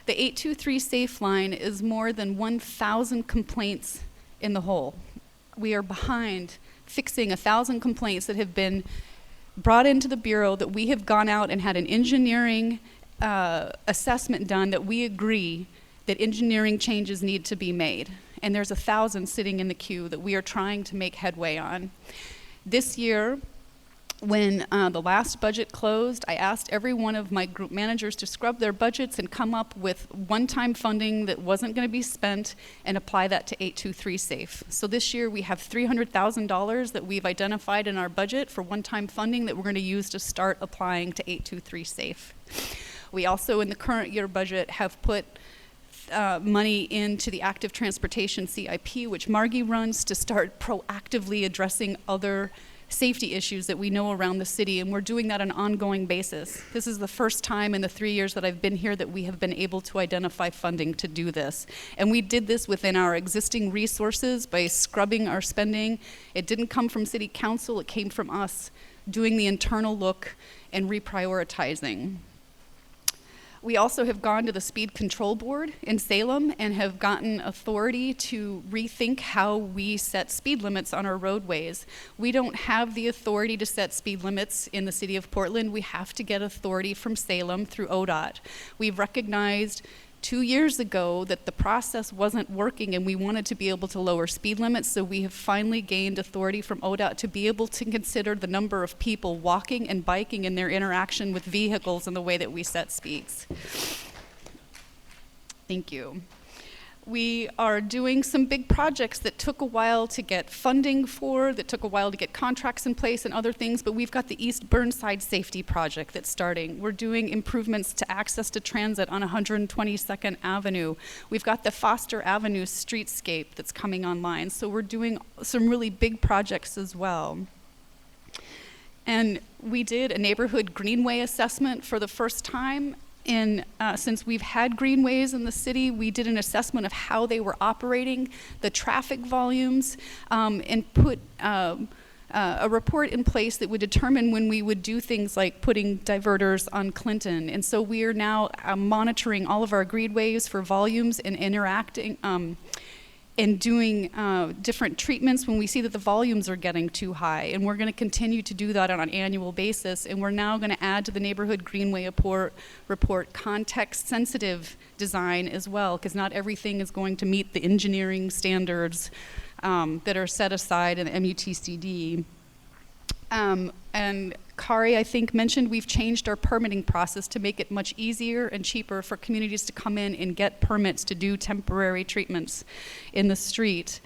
The 823 safe line is more than 1,000 complaints in the hole. We are behind fixing 1,000 complaints that have been brought into the Bureau, that we have gone out and had an engineering assessment done that we agree that engineering changes need to be made. And there's 1,000 sitting in the queue that we are trying to make headway on. This year, when the last budget closed, I asked every one of my group managers to scrub their budgets and come up with one-time funding that wasn't going to be spent and apply that to 823 SAFE. So this year we have $300,000 that we've identified in our budget for one-time funding that we're going to use to start applying to 823 SAFE. We also, in the current year budget, have put money into the active transportation CIP, which Margie runs, to start proactively addressing other safety issues that we know around the city, and we're doing that on an ongoing basis. This is the first time in the 3 years that I've been here that we have been able to identify funding to do this. And we did this within our existing resources by scrubbing our spending. It didn't come from City Council, it came from us doing the internal look and reprioritizing. We also have gone to the Speed Control Board in Salem and have gotten authority to rethink how we set speed limits on our roadways. We don't have the authority to set speed limits in the city of Portland. We have to get authority from Salem through ODOT. We've recognized 2 years ago that the process wasn't working and we wanted to be able to lower speed limits, so we have finally gained authority from ODOT to be able to consider the number of people walking and biking in their interaction with vehicles in the way that we set speeds. Thank you. We are doing some big projects that took a while to get funding for, that took a while to get contracts in place and other things, but we've got the East Burnside Safety Project that's starting. We're doing improvements to access to transit on 122nd Avenue. We've got the Foster Avenue streetscape that's coming online, so we're doing some really big projects as well. And we did a neighborhood greenway assessment for the first time. Since we've had greenways in the city, we did an assessment of how they were operating, the traffic volumes, and put a report in place that would determine when we would do things like putting diverters on Clinton. And so we are now monitoring all of our greenways for volumes and interacting and doing different treatments when we see that the volumes are getting too high. And we're going to continue to do that on an annual basis. And we're now going to add to the neighborhood greenway report context-sensitive design as well, because not everything is going to meet the engineering standards that are set aside in the MUTCD. And Kari, I think, mentioned we've changed our permitting process to make it much easier and cheaper for communities to come in and get permits to do temporary treatments in the street.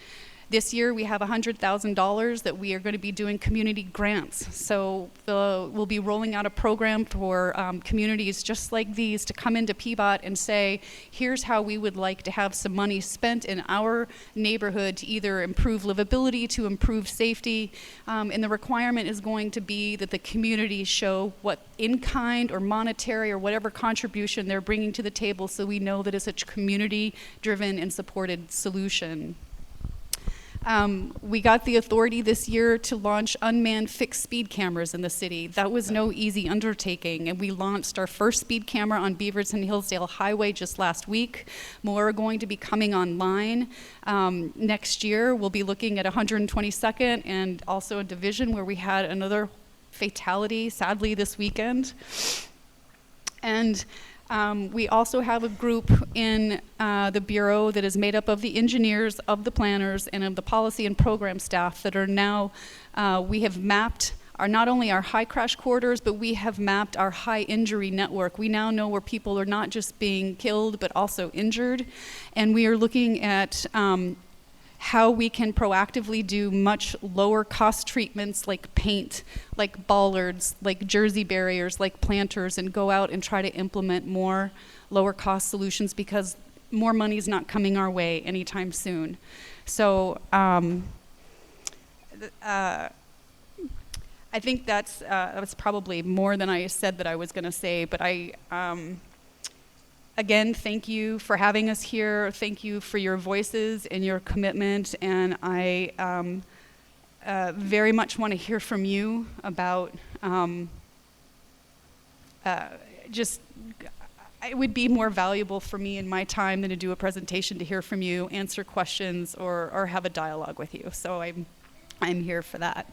This year we have $100,000 that we are going to be doing community grants. So we'll be rolling out a program for communities just like these to come into PBOT and say, here's how we would like to have some money spent in our neighborhood to either improve livability, to improve safety. And the requirement is going to be that the community show what in-kind or monetary or whatever contribution they're bringing to the table, so we know that it's a community-driven and supported solution. We got the authority this year to launch unmanned fixed speed cameras in the city. That was no easy undertaking, and we launched our first speed camera on Beaverton Hillsdale Highway just last week. More are going to be coming online. Next year, we'll be looking at 122nd and also a division where we had another fatality, sadly, this weekend. And We also have a group in the Bureau that is made up of the engineers, of the planners, and of the policy and program staff that are now, we have mapped not only our high crash corridors, but we have mapped our high injury network. We now know where people are not just being killed, but also injured. And we are looking at how we can proactively do much lower cost treatments like paint, like bollards, like jersey barriers, like planters, and go out and try to implement more lower cost solutions because more money is not coming our way anytime soon. So I think that's probably more than I said that I was going to say, but again, thank you for having us here. Thank you for your voices and your commitment, and I very much want to hear from you about it would be more valuable for me in my time than to do a presentation to hear from you, answer questions, or have a dialogue with you. So I'm here for that.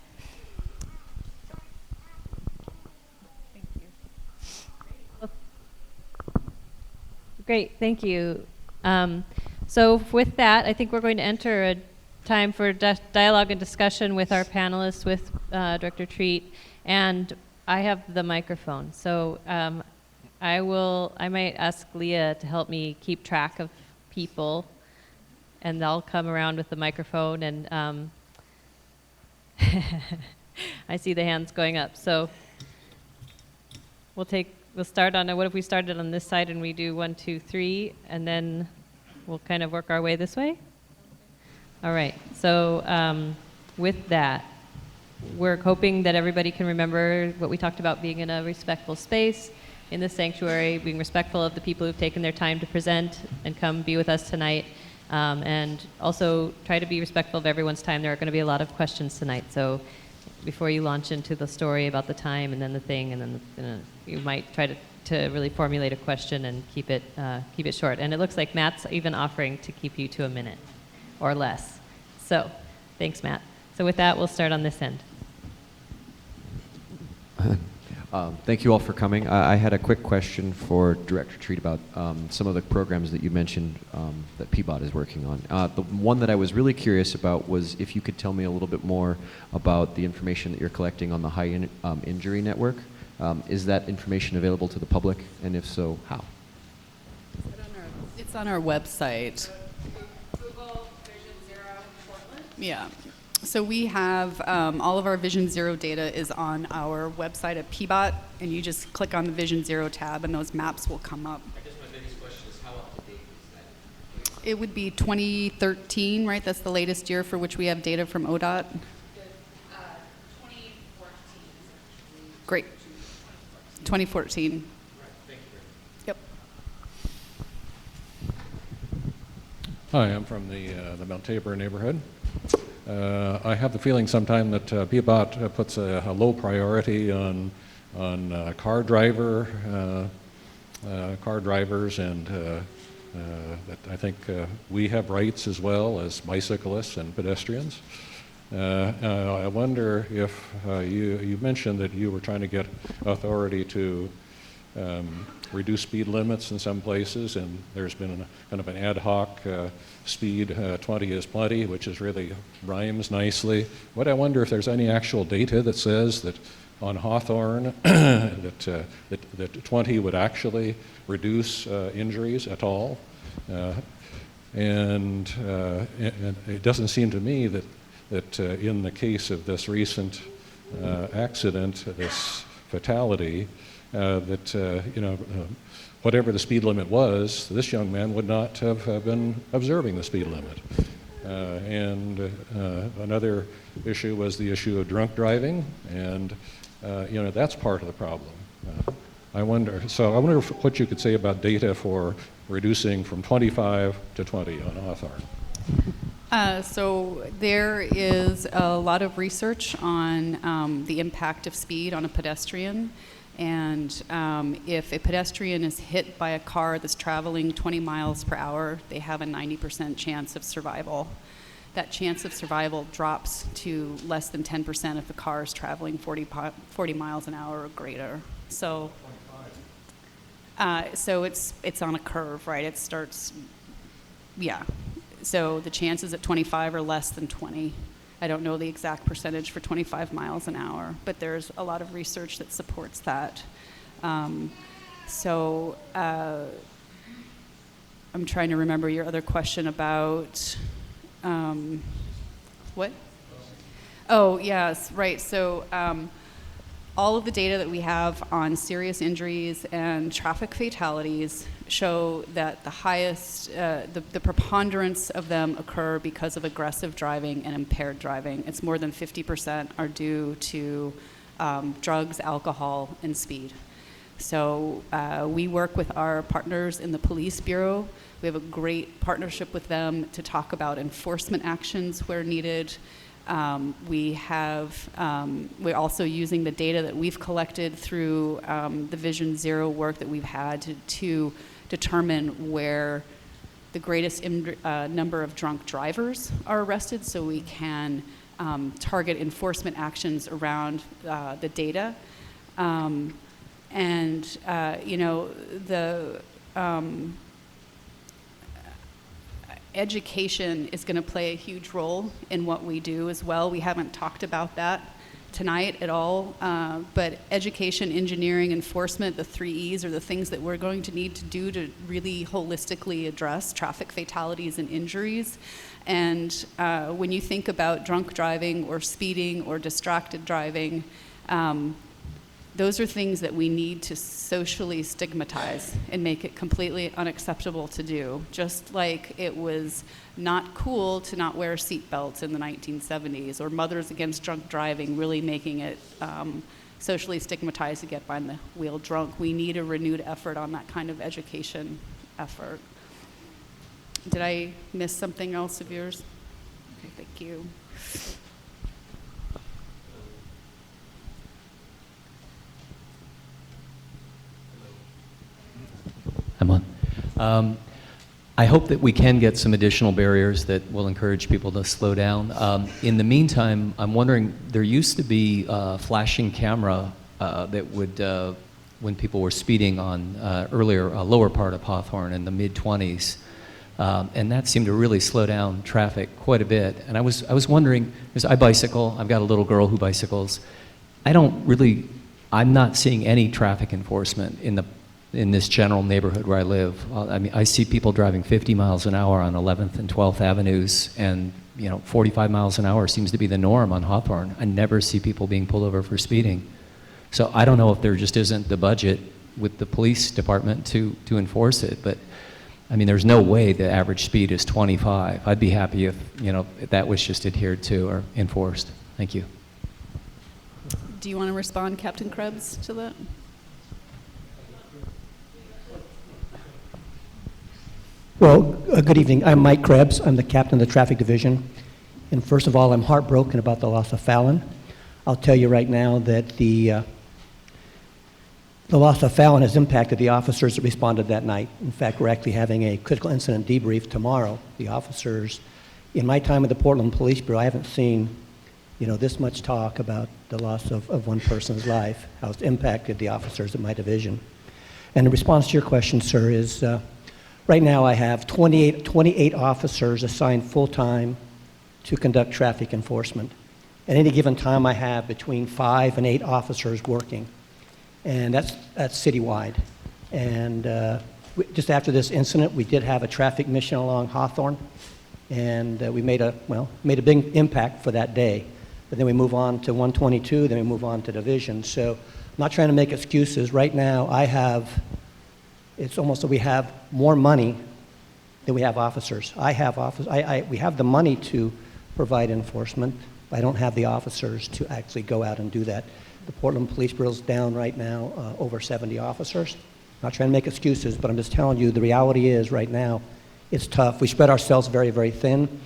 Great, thank you. So with that, I think we're going to enter a time for dialogue and discussion with our panelists, with Director Treat, and I have the microphone. So I might ask Leah to help me keep track of people, and I'll come around with the microphone, and I see the hands going up. So we'll start on, what if we started on this side and we do 1, 2, 3, and then we'll kind of work our way this way? All right, so with that, we're hoping that everybody can remember what we talked about, being in a respectful space, in the sanctuary, being respectful of the people who've taken their time to present and come be with us tonight, and also try to be respectful of everyone's time. There are going to be a lot of questions tonight, so before you launch into the story about the time and then the thing, and then you might try to really formulate a question and keep it short. And it looks like Matt's even offering to keep you to a minute or less. So thanks, Matt. So with that, we'll start on this end. Thank you all for coming. I had a quick question for Director Treat about some of the programs that you mentioned that PBOT is working on. The one that I was really curious about was if you could tell me a little bit more about the information that you're collecting on the high injury network. Is that information available to the public, and if so, how? It's on our website. Google Vision Zero Portland? Yeah. So we have all of our Vision Zero data is on our website at PBOT, and you just click on the Vision Zero tab, and those maps will come up. I guess my biggest question is how up to date is that? It would be 2013, right? That's the latest year for which we have data from ODOT. 2014. Great. 2014. Right, thank you. Yep. Hi, I'm from the Mount Tabor neighborhood. I have the feeling sometime that PBOT puts a low priority on car drivers, and that I think we have rights as well as bicyclists and pedestrians. I wonder if you mentioned that you were trying to get authority to reduce speed limits in some places, and there's been kind of an ad hoc speed 20 is plenty, which is really rhymes nicely. But I wonder if there's any actual data that says that on Hawthorne that 20 would actually reduce injuries at all, and it doesn't seem to me that in the case of this recent accident, this fatality, whatever the speed limit was, this young man would not have been observing the speed limit. And another issue was the issue of drunk driving, and that's part of the problem. I wonder what you could say about data for reducing from 25 to 20 on Hawthorne. So there is a lot of research on the impact of speed on a pedestrian. And if a pedestrian is hit by a car that's traveling 20 miles per hour, they have a 90% chance of survival. That chance of survival drops to less than 10% if the car is traveling 40 miles an hour or greater. So So it's on a curve, right? It starts, yeah. So the chances at 25 are less than 20. I don't know the exact percentage for 25 miles an hour, but there's a lot of research that supports that. I'm trying to remember your other question about, what? Oh, yes, right. So all of the data that we have on serious injuries and traffic fatalities show that the highest, the preponderance of them occur because of aggressive driving and impaired driving. It's more than 50% are due to drugs, alcohol, and speed. So we work with our partners in the police bureau. We have a great partnership with them to talk about enforcement actions where needed. We're also using the data that we've collected through the Vision Zero work that we've had to determine where the greatest number of drunk drivers are arrested, so we can target enforcement actions around the data. Education is going to play a huge role in what we do as well. We haven't talked about that tonight at all, but education, engineering, enforcement, the 3 E's are the things that we're going to need to do to really holistically address traffic fatalities and injuries. And when you think about drunk driving or speeding or distracted driving, those are things that we need to socially stigmatize and make it completely unacceptable to do. Just like it was not cool to not wear seatbelts in the 1970s, or Mothers Against Drunk Driving really making it socially stigmatized to get behind the wheel drunk. We need a renewed effort on that kind of education effort. Did I miss something else of yours? Okay, thank you. I'm on. I hope that we can get some additional barriers that will encourage people to slow down. In the meantime, I'm wondering, there used to be a flashing camera that would, when people were speeding on lower part of Hawthorne in the mid-20s, and that seemed to really slow down traffic quite a bit. And I was wondering, because I bicycle, I've got a little girl who bicycles, I'm not seeing any traffic enforcement in this general neighborhood where I live. I mean, I see people driving 50 miles an hour on 11th and 12th Avenues, and 45 miles an hour seems to be the norm on Hawthorne. I never see people being pulled over for speeding. So I don't know if there just isn't the budget with the police department to enforce it, but I mean, there's no way the average speed is 25. I'd be happy if that was just adhered to or enforced. Thank you. Do you want to respond, Captain Krebs, to that? Well, good evening. I'm Mike Krebs. I'm the captain of the traffic division. And first of all, I'm heartbroken about the loss of Fallon. I'll tell you right now that the loss of Fallon has impacted the officers that responded that night. In fact, we're actually having a critical incident debrief tomorrow. The officers, in my time at the Portland Police Bureau, I haven't seen this much talk about the loss of one person's life, how it's impacted the officers at my division. And the response to your question, sir, is right now I have 28 officers assigned full-time to conduct traffic enforcement. At any given time I have between 5 and 8 officers working, and that's citywide. And just after this incident, we did have a traffic mission along Hawthorne, and we made a big impact for that day. But then we move on to 122, then we move on to Division. So I'm not trying to make excuses. Right now it's almost that we have more money than we have officers. We have the money to provide enforcement, but I don't have the officers to actually go out and do that. The Portland Police Bureau is down right now over 70 officers. I'm not trying to make excuses, but I'm just telling you the reality is right now it's tough. We spread ourselves very, very thin.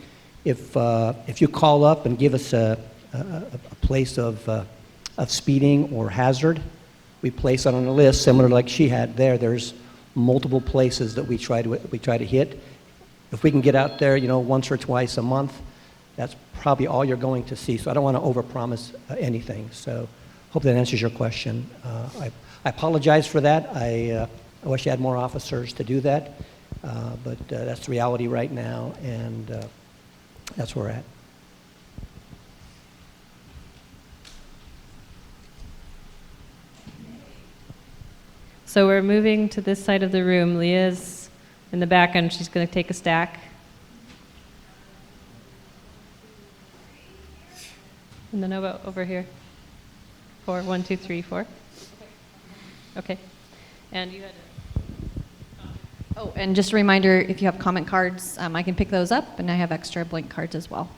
If you call up and give us a place of speeding or hazard, we place it on a list similar like she had there. There's multiple places that we try to hit. If we can get out there, once or twice a month, that's probably all you're going to see. So I don't want to overpromise anything. So hope that answers your question. I apologize for that. I wish I had more officers to do that, but that's the reality right now, and that's where we're at. So we're moving to this side of the room. Leah's in the back, and she's going to take a stack. And then over here. 4, 1, 2, 3, 4. Okay. And you had Oh, and just a reminder, if you have comment cards, I can pick those up, and I have extra blank cards as well.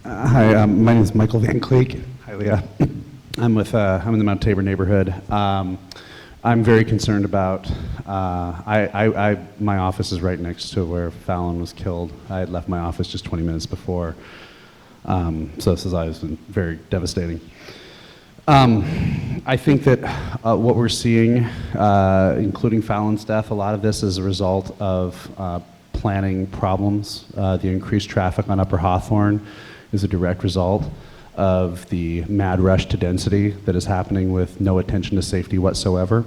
Hi, my name is Michael Van Cleek. Hi, Leah. I'm in the Mount Tabor neighborhood. I'm very concerned about, my office is right next to where Fallon was killed. I had left my office just 20 minutes before, so this has always been very devastating. I think that what we're seeing, including Fallon's death, a lot of this is a result of planning problems. The increased traffic on Upper Hawthorne is a direct result of the mad rush to density that is happening with no attention to safety whatsoever.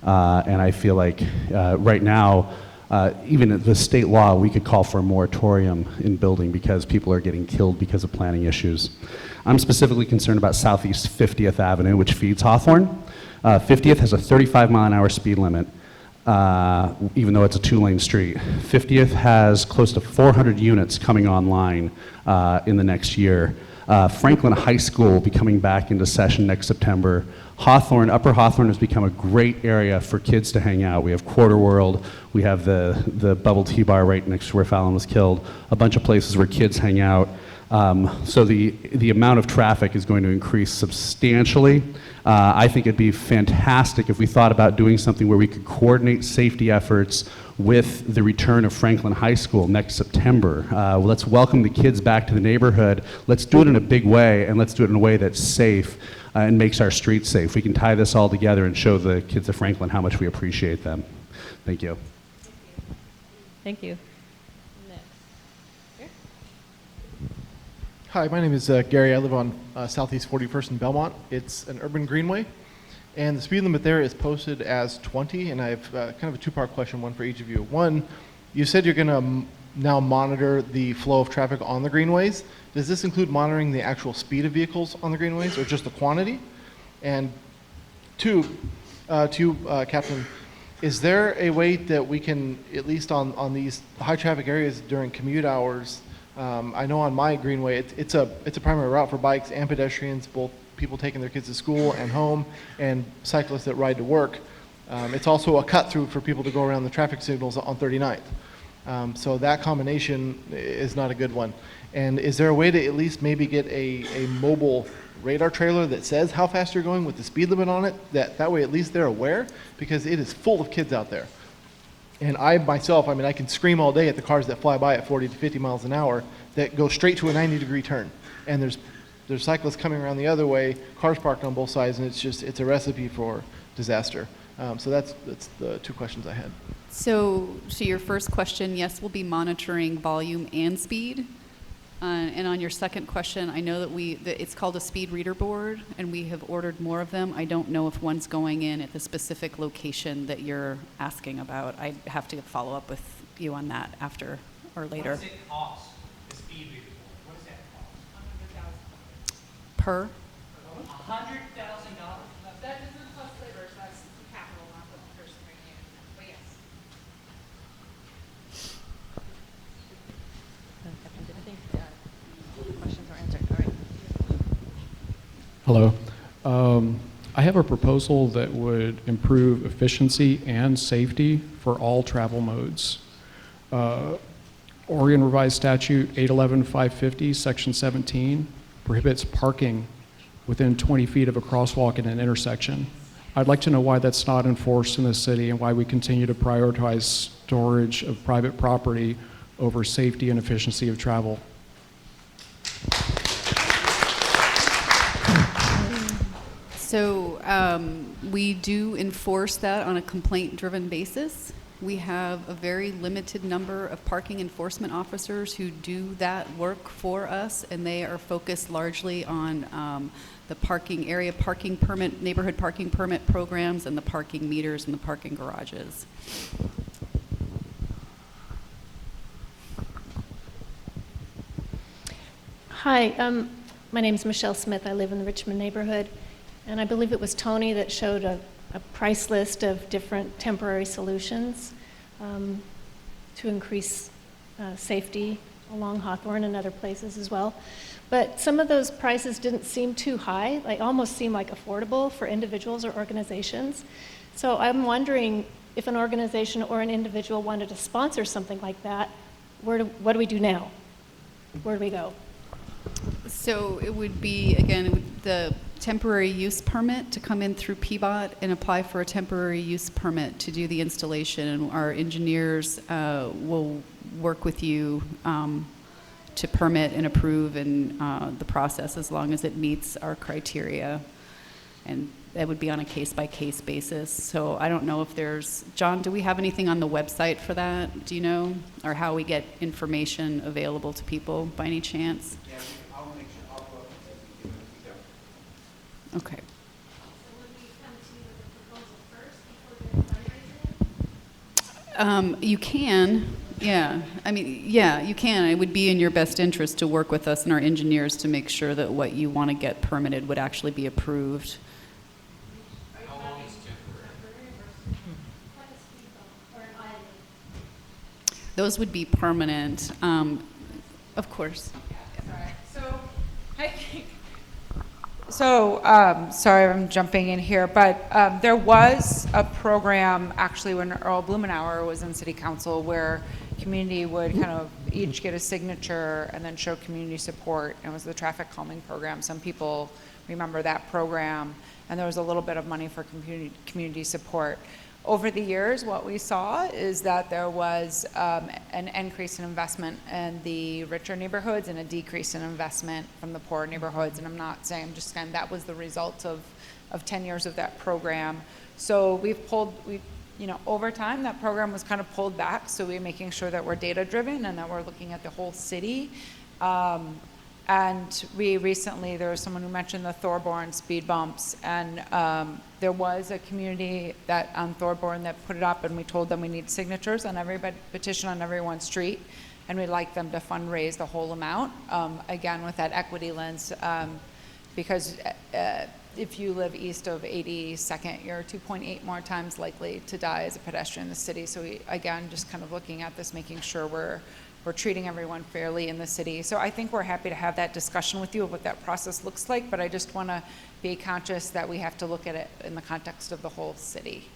And I feel like right now, even at the state law, we could call for a moratorium in building because people are getting killed because of planning issues. I'm specifically concerned about Southeast 50th Avenue, which feeds Hawthorne. 50th has a 35-mile-an-hour speed limit, even though it's a 2-lane street. 50th has close to 400 units coming online in the next year. Franklin High School will be coming back into session next September. Hawthorne, Upper Hawthorne has become a great area for kids to hang out. We have Quarter World, we have the Bubble Tea Bar right next to where Fallon was killed, a bunch of places where kids hang out. So the amount of traffic is going to increase substantially. I think it'd be fantastic if we thought about doing something where we could coordinate safety efforts with the return of Franklin High School next September. Let's welcome the kids back to the neighborhood. Let's do it in a big way, and let's do it in a way that's safe and makes our streets safe. We can tie this all together and show the kids of Franklin how much we appreciate them. Thank you. Thank you. Hi, my name is Gary. I live on Southeast 41st and Belmont. It's an urban greenway, and the speed limit there is posted as 20, and I have kind of a two-part question, one for each of you. One, you said you're going to now monitor the flow of traffic on the greenways. Does this include monitoring the actual speed of vehicles on the greenways, or just the quantity? And two, Captain, is there a way that we can, at least on these high traffic areas during commute hours, I know on my greenway, it's a primary route for bikes and pedestrians, both people taking their kids to school and home, and cyclists that ride to work. It's also a cut through for people to go around the traffic signals on 39th. So that combination is not a good one. And is there a way to at least maybe get a mobile radar trailer that says how fast you're going with the speed limit on it? That way at least they're aware, because it is full of kids out there. And I myself, I mean, I can scream all day at the cars that fly by at 40 to 50 miles an hour that go straight to a 90-degree turn. And there's cyclists coming around the other way, cars parked on both sides, and it's a recipe for disaster. So that's the two questions I had. So to your first question, yes, we'll be monitoring volume and speed. And on your second question, I know that it's called a speed reader board, and we have ordered more of them. I don't know if one's going in at the specific location that you're asking about. I have to follow up with you on that after or later. What does it cost, the speed reader board? What does that cost? $100,000. Per? $100,000? That doesn't cost labor, so that's capital, not the person bringing it in. But yes. Questions are answered. All right. Hello. I have a proposal that would improve efficiency and safety for all travel modes. Oregon Revised Statute 811-550, Section 17, prohibits parking within 20 feet of a crosswalk in an intersection. I'd like to know why that's not enforced in the city and why we continue to prioritize storage of private property over safety and efficiency of travel. So we do enforce that on a complaint-driven basis. We have a very limited number of parking enforcement officers who do that work for us, and they are focused largely on the parking area, parking permit, neighborhood parking permit programs, and the parking meters and the parking garages. Hi, my name is Michelle Smith. I live in the Richmond neighborhood, and I believe it was Tony that showed a price list of different temporary solutions to increase safety along Hawthorne and other places as well. But some of those prices didn't seem too high, like almost seemed like affordable for individuals or organizations. So I'm wondering if an organization or an individual wanted to sponsor something like that, what do we do now? Where do we go? So it would be, again, the temporary use permit to come in through PBOT and apply for a temporary use permit to do the installation. And our engineers will work with you to permit and approve and the process as long as it meets our criteria. And that would be on a case-by-case basis. So I don't know if there's, John, do we have anything on the website for that? Do you know? Or how we get information available to people by any chance? Yeah, I'll make sure, I'll go up and see if we can. Okay. You can, yeah. I mean, yeah, you can. It would be in your best interest to work with us and our engineers to make sure that what you want to get permitted would actually be approved. How long is temporary? Those would be permanent, of course. Sorry I'm jumping in here, but there was a program actually when Earl Blumenauer was in city council where community would kind of each get a signature and then show community support. And it was the traffic calming program. Some people remember that program, and there was a little bit of money for community support. Over the years, what we saw is that there was an increase in investment in the richer neighborhoods and a decrease in investment from the poorer neighborhoods. And I'm not saying, I'm just saying that was the result of 10 years of that program. So over time, that program was kind of pulled back. So we're making sure that we're data driven and that we're looking at the whole city. And we recently, there was someone who mentioned the Thorborn speed bumps, and there was a community that on Thorborn that put it up, and we told them we need signatures on every petition on every one street, and we'd like them to fundraise the whole amount, again with that equity lens, because if you live east of 82nd, you're 2.8 more times likely to die as a pedestrian in the city. So we, again, just kind of looking at this, making sure we're treating everyone fairly in the city. So I think we're happy to have that discussion with you of what that process looks like, but I just want to be conscious that we have to look at it in the context of the whole city.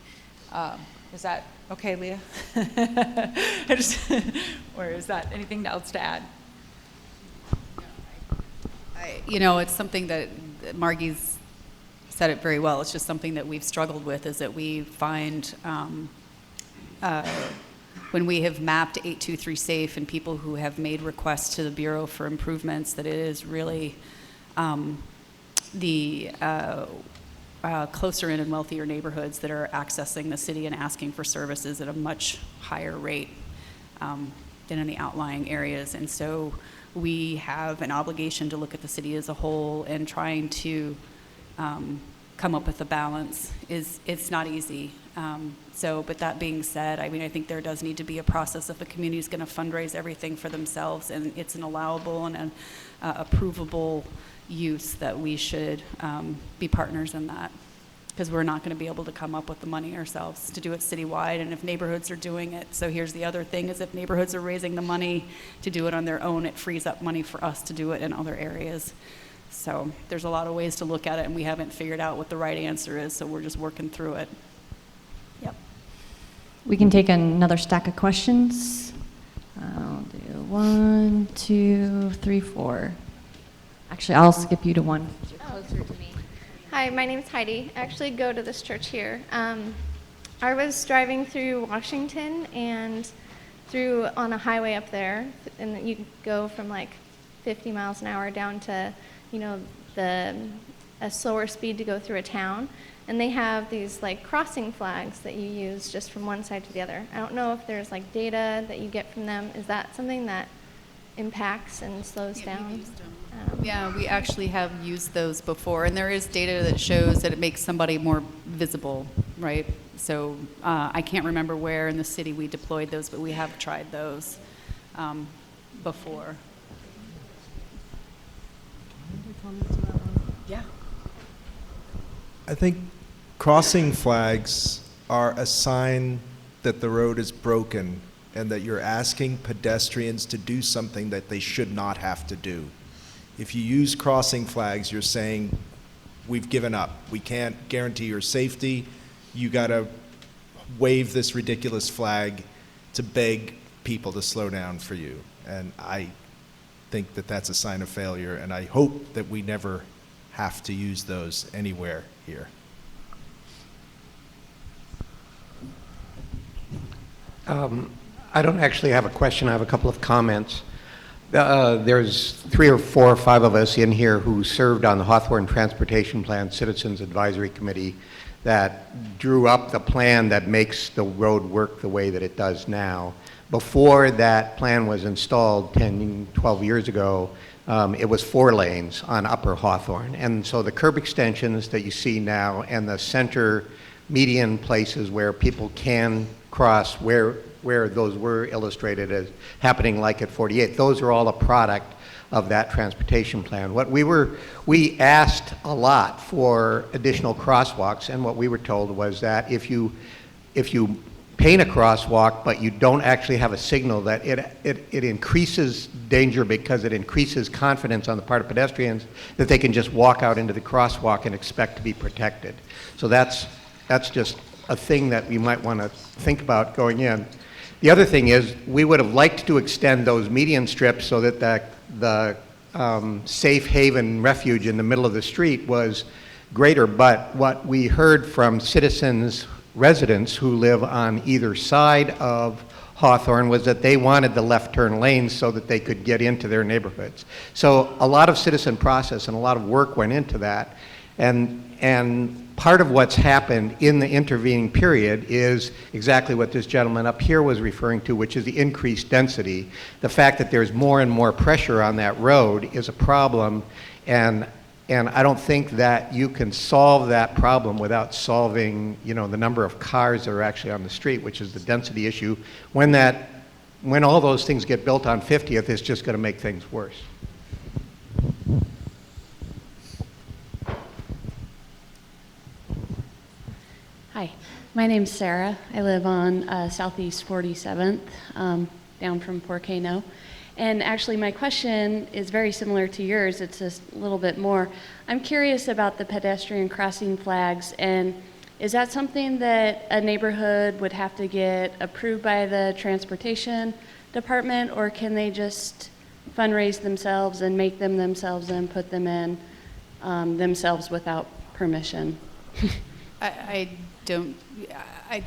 Is that okay, Leah? Or is that anything else to add? It's something that Margie's said it very well. It's just something that we've struggled with, is that we find when we have mapped 823 safe and people who have made requests to the Bureau for improvements, that it is really the closer in and wealthier neighborhoods that are accessing the city and asking for services at a much higher rate than in the outlying areas. And so we have an obligation to look at the city as a whole, and trying to come up with a balance it's not easy. But that being said, I mean, I think there does need to be a process. If the community is going to fundraise everything for themselves and it's an allowable and an approvable use, that we should be partners in that, because we're not going to be able to come up with the money ourselves to do it citywide. And if neighborhoods are doing it, so here's the other thing, is if neighborhoods are raising the money to do it on their own, it frees up money for us to do it in other areas. So there's a lot of ways to look at it, and we haven't figured out what the right answer is, so we're just working through it. Yep. We can take another stack of questions. I'll do 1, 2, 3, 4. Actually, I'll skip you to 1. You're closer to me. Hi, my name is Heidi. I actually go to this church here. I was driving through Washington and on a highway up there, and you go from like 50 miles an hour down to, a slower speed to go through a town. And they have these like crossing flags that you use just from one side to the other. I don't know if there's like data that you get from them. Is that something that impacts and slows down. Yeah, we actually have used those before, and there is data that shows that it makes somebody more visible, right? So I can't remember where in the city we deployed those, but we have tried those before. Yeah. I think crossing flags are a sign that the road is broken and that you're asking pedestrians to do something that they should not have to do. If you use crossing flags, you're saying, we've given up. We can't guarantee your safety. You gotta wave this ridiculous flag to beg people to slow down for you. And I think that that's a sign of failure, and I hope that we never have to use those anywhere here. I don't actually have a question. I have a couple of comments. There's 3 or 4 or 5 of us in here who served on the Hawthorne Transportation Plan Citizens Advisory Committee that drew up the plan that makes the road work the way that it does now. Before that plan was installed 10, 12 years ago, it was 4 lanes on Upper Hawthorne. And so the curb extensions that you see now and the center median places where people can cross, where those were illustrated as happening like at 48, those are all a product of that transportation plan. We asked a lot for additional crosswalks, and what we were told was that if you paint a crosswalk but you don't actually have a signal, that it increases danger because it increases confidence on the part of pedestrians that they can just walk out into the crosswalk and expect to be protected. So that's just a thing that we might want to think about going in. The other thing is, we would have liked to extend those median strips so that the safe haven refuge in the middle of the street was greater, but what we heard from residents who live on either side of Hawthorne was that they wanted the left turn lanes so that they could get into their neighborhoods. So a lot of citizen process and a lot of work went into that, and part of what's happened in the intervening period is exactly what this gentleman up here was referring to, which is the increased density. The fact that there's more and more pressure on that road is a problem, and I don't think that you can solve that problem without solving, the number of cars that are actually on the street, which is the density issue. When all those things get built on 50th, it's just going to make things worse. Hi, my name's Sarah. I live on Southeast 47th, down from Port Cano. And actually, my question is very similar to yours. It's just a little bit more. I'm curious about the pedestrian crossing flags, and is that something that a neighborhood would have to get approved by the transportation department, or can they just fundraise themselves and make them themselves and put them in themselves without permission?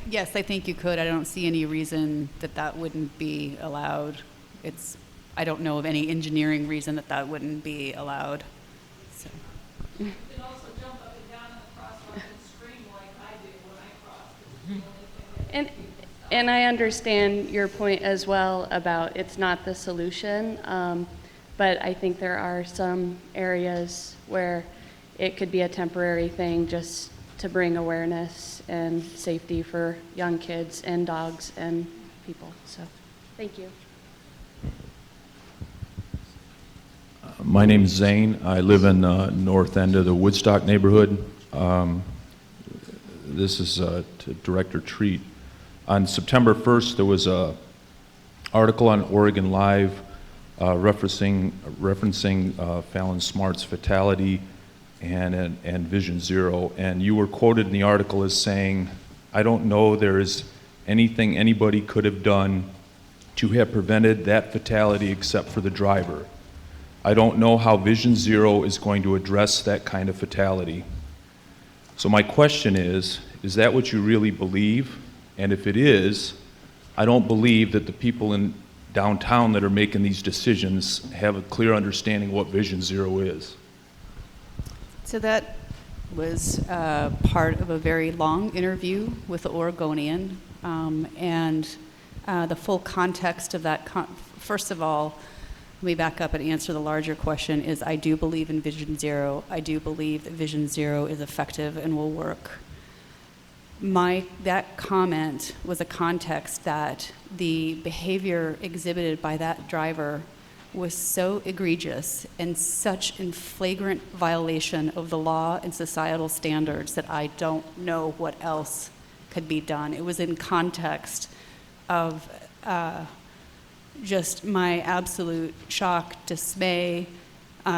Yes, I think you could. I don't see any reason that wouldn't be allowed. I don't know of any engineering reason that wouldn't be allowed. So. You can also jump up and down in the crosswalk and scream like I do when I cross. And I understand your point as well about it's not the solution, but I think there are some areas where it could be a temporary thing just to bring awareness and safety for young kids and dogs and people. So, thank you. My name is Zane. I live in the north end of the Woodstock neighborhood. This is to Director Treat. On September 1st, there was an article on Oregon Live referencing Fallon Smart's fatality and Vision Zero, and you were quoted in the article as saying, "I don't know there is anything anybody could have done to have prevented that fatality except for the driver. I don't know how Vision Zero is going to address that kind of fatality." So my question is that what you really believe? And if it is, I don't believe that the people in downtown that are making these decisions have a clear understanding what Vision Zero is. So that was part of a very long interview with the Oregonian, and the full context of that. First of all, let me back up and answer the larger question is I do believe in Vision Zero. I do believe that Vision Zero is effective and will work. That comment was a context that the behavior exhibited by that driver was so egregious and such in flagrant violation of the law and societal standards that I don't know what else could be done. It was in context of just my absolute shock, dismay,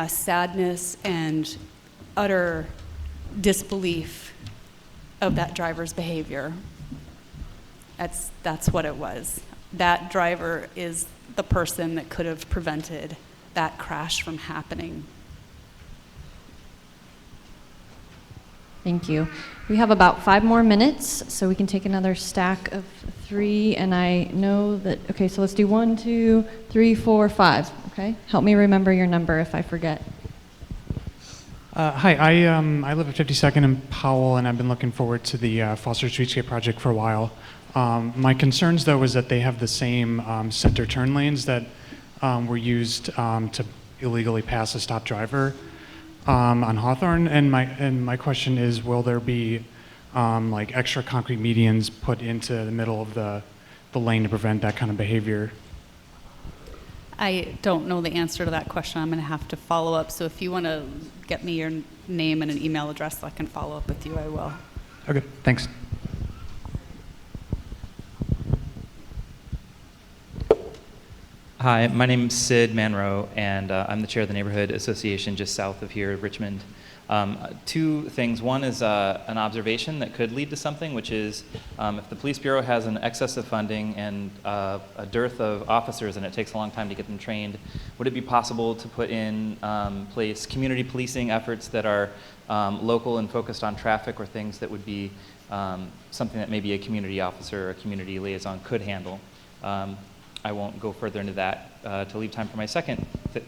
sadness, and utter disbelief of that driver's behavior. That's what it was. That driver is the person that could have prevented that crash from happening. Thank you. We have about 5 more minutes, so we can take another stack of 3. And I know that, okay, so let's do 1, 2, 3, 4, 5. Okay? Help me remember your number if I forget. Hi, I live at 52nd and Powell, and I've been looking forward to the Foster Streetscape project for a while. My concerns, though, is that they have the same center turn lanes that were used to illegally pass a stop driver on Hawthorne. And my question is, will there be like extra concrete medians put into the middle of the lane to prevent that kind of behavior? I don't know the answer to that question. I'm going to have to follow up. So if you want to get me your name and an email address so I can follow up with you, I will. Okay, thanks. Hi, my name's Sid Manroe, and I'm the chair of the Neighborhood Association just south of here, Richmond. 2 things. One is an observation that could lead to something, which is if the police bureau has an excess of funding and a dearth of officers and it takes a long time to get them trained, would it be possible to put in place community policing efforts that are local and focused on traffic, or things that would be something that maybe a community officer or a community liaison could handle? I won't go further into that to leave time for my second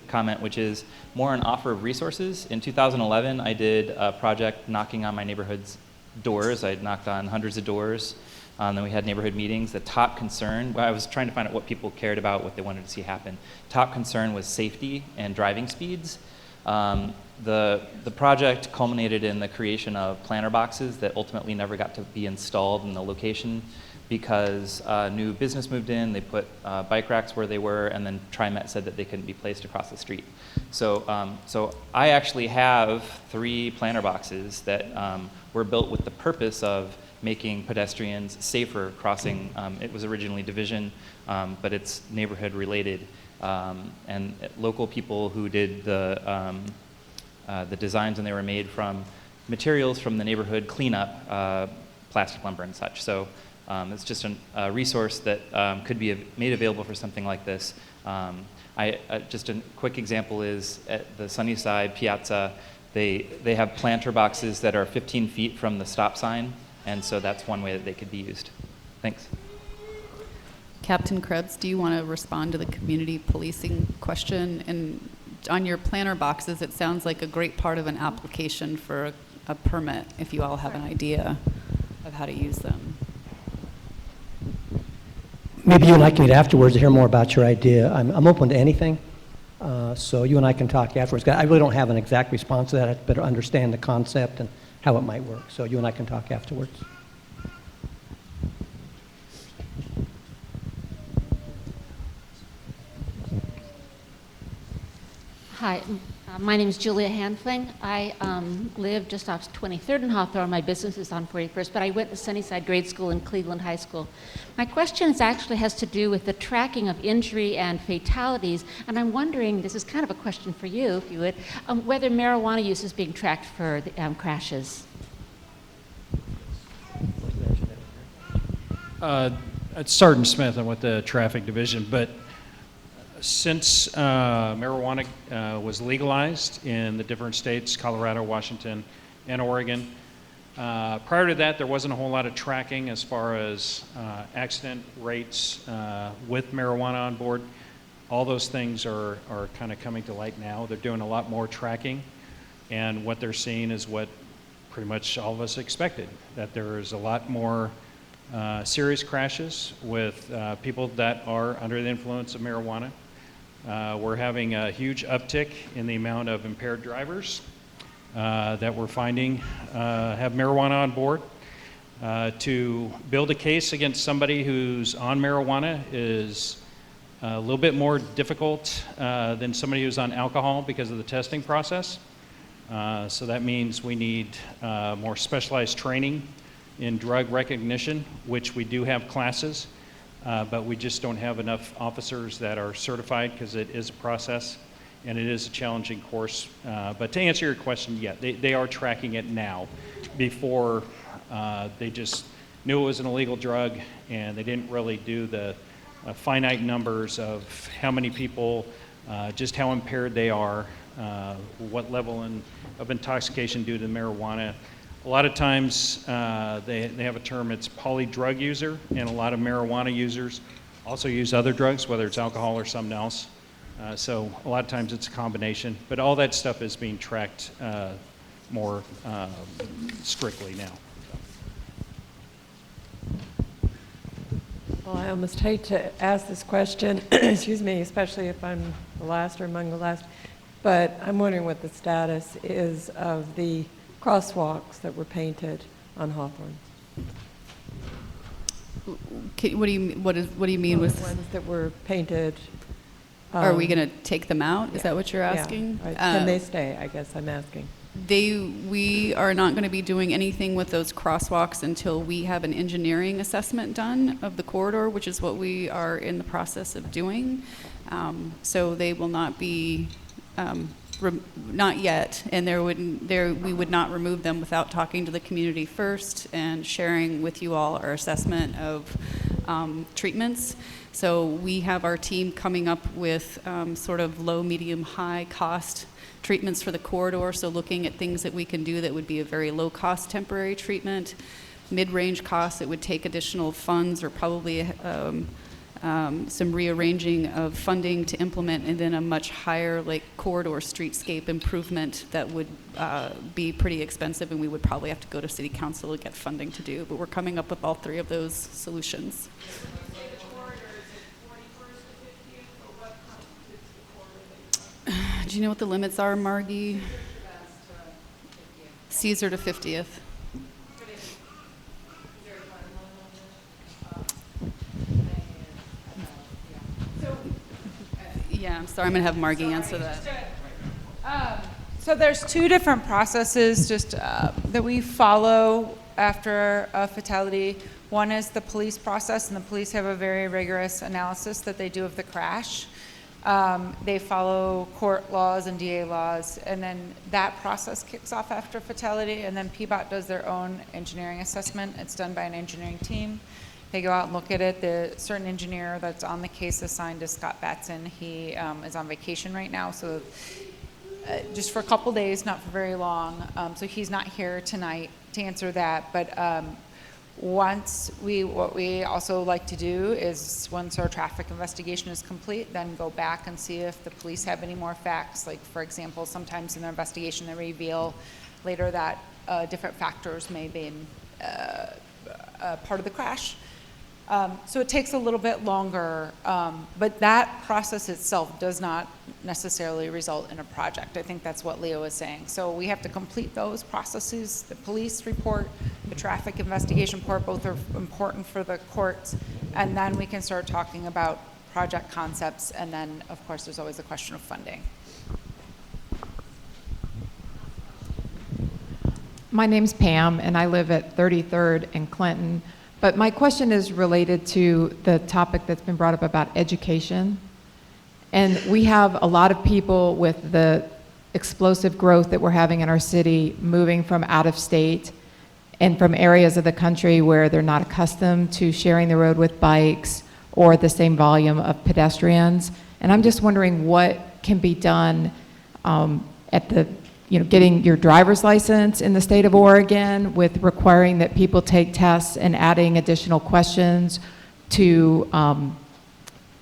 comment, which is more an offer of resources. In 2011, I did a project knocking on my neighborhood's doors. I knocked on hundreds of doors. Then we had neighborhood meetings. The top concern, well, I was trying to find out what people cared about, what they wanted to see happen. Top concern was safety and driving speeds. The project culminated in the creation of planter boxes that ultimately never got to be installed in the location, because new business moved in, they put bike racks where they were, and then TriMet said that they couldn't be placed across the street. So, so I actually have 3 planter boxes that were built with the purpose of making pedestrians safer crossing. It was originally Division, but it's neighborhood related. And local people who did the designs, and they were made from materials from the neighborhood cleanup, plastic lumber and such. So. It's just a resource that could be made available for something like this. Just a quick example is at the Sunnyside Piazza, they have planter boxes that are 15 feet from the stop sign, and so that's one way that they could be used. Thanks. Captain Krebs, do you want to respond to the community policing question? And on your planter boxes, it sounds like a great part of an application for a permit, if you all have an idea of how to use them. Maybe you and I can meet afterwards to hear more about your idea. I'm open to anything, so you and I can talk afterwards. I really don't have an exact response to that. I better understand the concept and how it might work. So you and I can talk afterwards. Hi, my name is Julia Hanfling. I live just off 23rd and Hawthorne. My business is on 41st, but I went to Sunnyside Grade School and Cleveland High School. My question actually has to do with the tracking of injury and fatalities, and I'm wondering, this is kind of a question for you, if you would, whether marijuana use is being tracked for the, crashes. It's Sergeant Smith. I'm with the Traffic Division, but since marijuana was legalized in the different states, Colorado, Washington, and Oregon, prior to that, there wasn't a whole lot of tracking as far as accident rates with marijuana on board. All those things are kind of coming to light now. They're doing a lot more tracking, and what they're seeing is what pretty much all of us expected, that there is a lot more serious crashes with people that are under the influence of marijuana. We're having a huge uptick in the amount of impaired drivers that we're finding have marijuana on board. To build a case against somebody who's on marijuana is a little bit more difficult than somebody who's on alcohol because of the testing process. So that means we need more specialized training in drug recognition, which we do have classes, but we just don't have enough officers that are certified because it is a process and it is a challenging course. But to answer your question, yeah, they are tracking it now. Before, they just knew it was an illegal drug and they didn't really do the finite numbers of how many people, just how impaired they are, what level of intoxication due to marijuana. A lot of times they have a term, it's polydrug user, and a lot of marijuana users also use other drugs, whether it's alcohol or something else. So a lot of times it's a combination, but all that stuff is being tracked more strictly now. Well, I almost hate to ask this question, excuse me, especially if I'm the last or among the last, but I'm wondering what the status is of the crosswalks that were painted on Hawthorne. What do you mean with the ones that were painted? Are we going to take them out? Is that what you're asking? Yeah. Can they stay? I guess I'm asking. We are not going to be doing anything with those crosswalks until we have an engineering assessment done of the corridor, which is what we are in the process of doing. So they will not be, not yet, and we would not remove them without talking to the community first and sharing with you all our assessment of treatments. So we have our team coming up with sort of low, medium, high cost treatments for the corridor, so looking at things that we can do that would be a very low cost temporary treatment. Mid-range costs, it would take additional funds or probably some rearranging of funding to implement, and then a much higher like corridor streetscape improvement that would be pretty expensive, and we would probably have to go to city council to get funding to do, but we're coming up with all three of those solutions. Do you know what the limits are, Margie? Caesar to 50th. Yeah, I'm sorry, I'm going to have Margie answer that. So there's two different processes just that we follow after a fatality. One is the police process, and the police have a very rigorous analysis that they do of the crash. They follow court laws and DA laws, and then that process kicks off after fatality, and then PBOT does their own engineering assessment. It's done by an engineering team. They go out and look at it. The certain engineer that's on the case assigned is Scott Batson. He is on vacation right now, so just for a couple days, not for very long. So he's not here tonight to answer that, but what we also like to do is once our traffic investigation is complete, then go back and see if the police have any more facts. Like, for example, sometimes in their investigation they reveal later that different factors may have been part of the crash. So it takes a little bit longer, but that process itself does not necessarily result in a project. I think that's what Leo was saying. So we have to complete those processes. The police report, the traffic investigation report, both are important for the courts, and then we can start talking about project concepts, and then of course there's always the question of funding. My name's Pam, and I live at 33rd and Clinton. But my question is related to the topic that's been brought up about education. And we have a lot of people with the explosive growth that we're having in our city moving from out of state and from areas of the country where they're not accustomed to sharing the road with bikes or the same volume of pedestrians. And I'm just wondering what can be done at the getting your driver's license in the state of Oregon with requiring that people take tests and adding additional questions to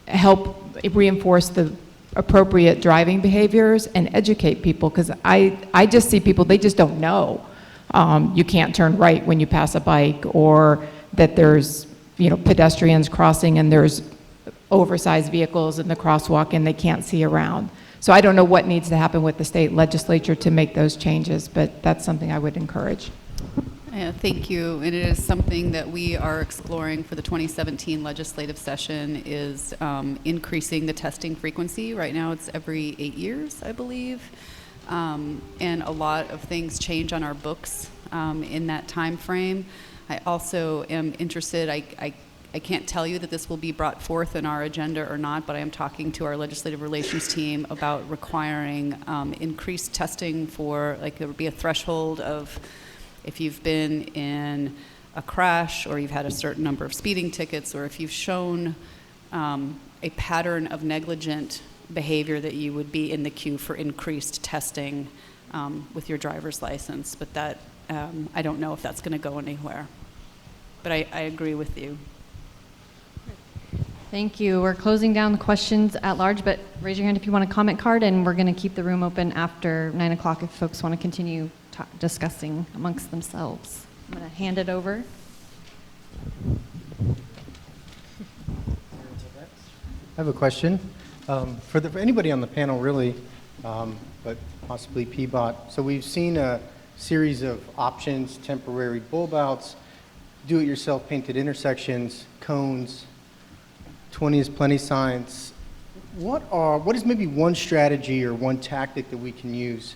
help reinforce the appropriate driving behaviors and educate people, because I just see people, they just don't know. You can't turn right when you pass a bike, or that there's pedestrians crossing and there's oversized vehicles in the crosswalk and they can't see around. So I don't know what needs to happen with the state legislature to make those changes, but that's something I would encourage. Thank you. And it is something that we are exploring for the 2017 legislative session is increasing the testing frequency. Right now it's every 8 years, I believe. And a lot of things change on our books in that time frame. I also am interested, I can't tell you that this will be brought forth in our agenda or not, but I am talking to our legislative relations team about requiring increased testing for, like, there would be a threshold of if you've been in a crash or you've had a certain number of speeding tickets or if you've shown a pattern of negligent behavior that you would be in the queue for increased testing with your driver's license. But that, I don't know if that's going to go anywhere. But I agree with you. Thank you. We're closing down the questions at large, but raise your hand if you want a comment card, and we're going to keep the room open after 9 o'clock if folks want to continue discussing amongst themselves. I'm going to hand it over. I have a question for anybody on the panel, really, but possibly PBOT. So we've seen a series of options: temporary bulb outs, do-it-yourself painted intersections, cones, 20 is plenty signs. What is maybe one strategy or one tactic that we can use,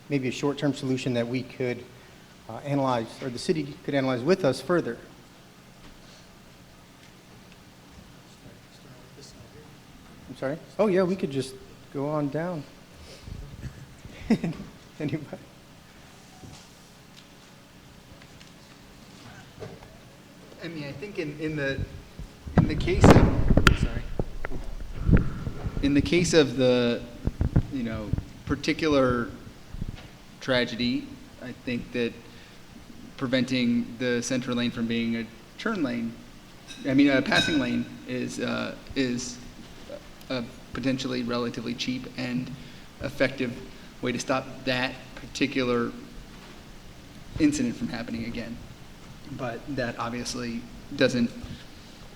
maybe a short-term solution that we could analyze, or the city could analyze with us further? I'm sorry? Oh yeah, we could just go on down. Anybody? I mean, I think in the case of, in the case of the, particular tragedy, I think that preventing the center lane from being a turn lane, a passing lane is a potentially relatively cheap and effective way to stop that particular incident from happening again. But that obviously doesn't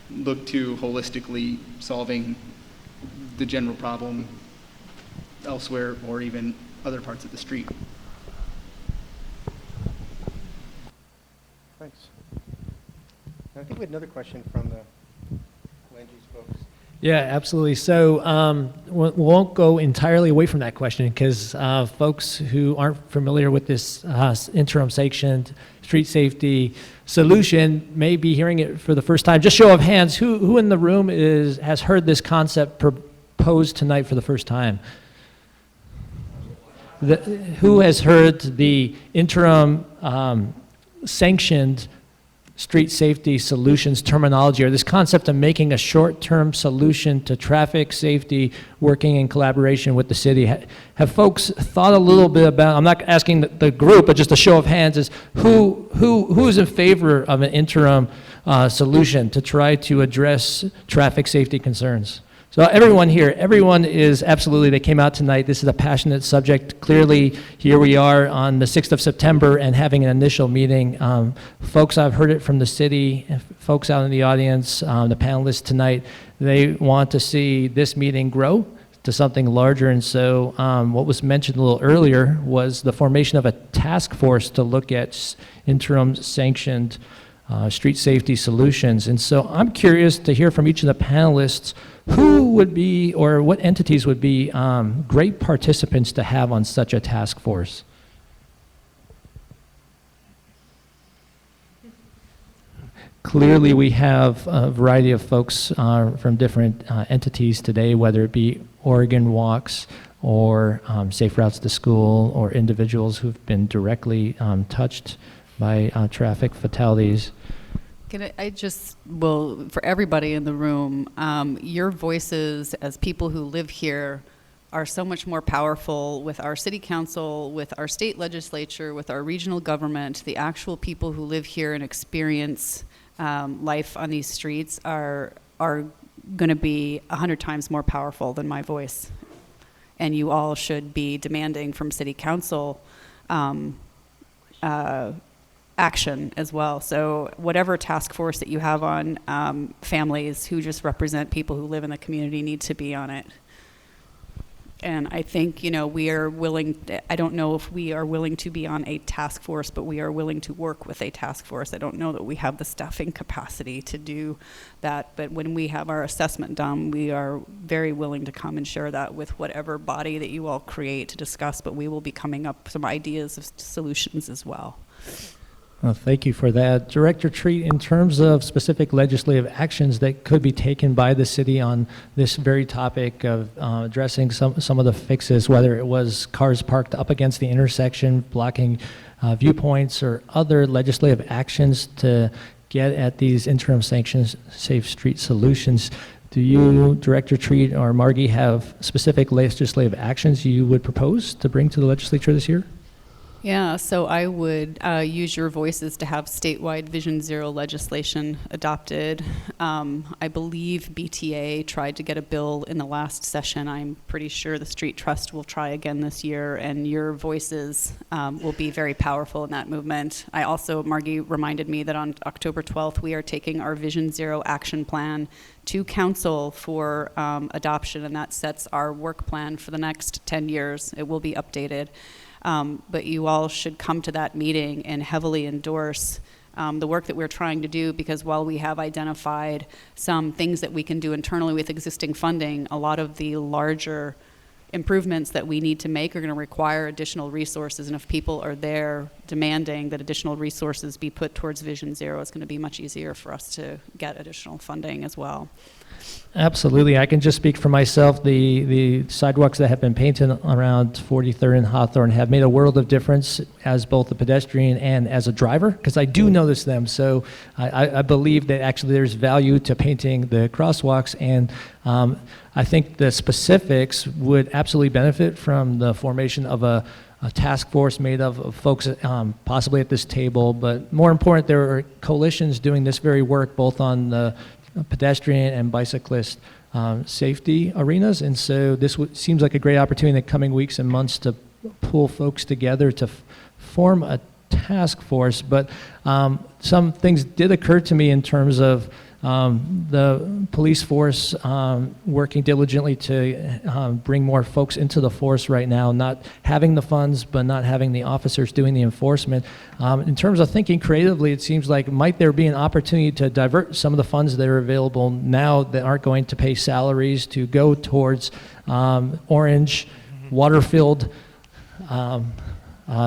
look to holistically solving the general problem elsewhere or even other parts of the street. Thanks. I think we had another question from the land use folks. Yeah, absolutely. So we won't go entirely away from that question because folks who aren't familiar with this interim sanctioned street safety solution may be hearing it for the first time. Just show of hands, who in the room has heard this concept proposed tonight for the first time? Who has heard the interim sanctioned street safety solutions terminology, or this concept of making a short-term solution to traffic safety working in collaboration with the city? Have folks thought a little bit about, I'm not asking the group, but just a show of hands, is who is in favor of an interim solution to try to address traffic safety concerns? So everyone here, everyone is absolutely, they came out tonight. This is a passionate subject. Clearly, here we are on the 6th of September and having an initial meeting. Folks, I've heard it from the city, folks out in the audience, the panelists tonight, they want to see this meeting grow to something larger. And so what was mentioned a little earlier was the formation of a task force to look at interim sanctioned street safety solutions. And so I'm curious to hear from each of the panelists who would be, or what entities would be great participants to have on such a task force? Clearly, we have a variety of folks from different entities today, whether it be Oregon Walks or Safe Routes to School, or individuals who've been directly touched by traffic fatalities. I just will, for everybody in the room, your voices as people who live here are so much more powerful with our city council, with our state legislature, with our regional government. The actual people who live here and experience life on these streets are going to be 100 times more powerful than my voice. And you all should be demanding from city council action as well. So whatever task force that you have on families who just represent people who live in the community need to be on it. And I think, we are willing, I don't know if we are willing to be on a task force, but we are willing to work with a task force. I don't know that we have the staffing capacity to do that, but when we have our assessment done, we are very willing to come and share that with whatever body that you all create to discuss, but we will be coming up with some ideas of solutions as well. Well, thank you for that. Director Treat, in terms of specific legislative actions that could be taken by the city on this very topic of addressing some of the fixes, whether it was cars parked up against the intersection, blocking viewpoints, or other legislative actions to get at these interim sanctions, safe street solutions, do you, Director Treat or Margie, have specific legislative actions you would propose to bring to the legislature this year? Yeah, so I would use your voices to have statewide Vision Zero legislation adopted. I believe BTA tried to get a bill in the last session. I'm pretty sure the Street Trust will try again this year, and your voices will be very powerful in that movement. I also, Margie reminded me that on October 12th, we are taking our Vision Zero action plan to council for adoption, and that sets our work plan for the next 10 years. It will be updated. But you all should come to that meeting and heavily endorse the work that we're trying to do, because while we have identified some things that we can do internally with existing funding, a lot of the larger improvements that we need to make are going to require additional resources, and if people are there demanding that additional resources be put towards Vision Zero, it's going to be much easier for us to get additional funding as well. Absolutely. I can just speak for myself. The sidewalks that have been painted around 43rd and Hawthorne have made a world of difference as both a pedestrian and as a driver, because I do notice them. So I believe that actually there's value to painting the crosswalks, and I think the specifics would absolutely benefit from the formation of a task force made of folks possibly at this table, but more important, there are coalitions doing this very work both on the pedestrian and bicyclist safety arenas, and so this seems like a great opportunity in the coming weeks and months to pull folks together to form a task force. But some things did occur to me in terms of the police force working diligently to bring more folks into the force right now, not having the funds but not having the officers doing the enforcement. In terms of thinking creatively, it seems like might there be an opportunity to divert some of the funds that are available now that aren't going to pay salaries to go towards orange, water-filled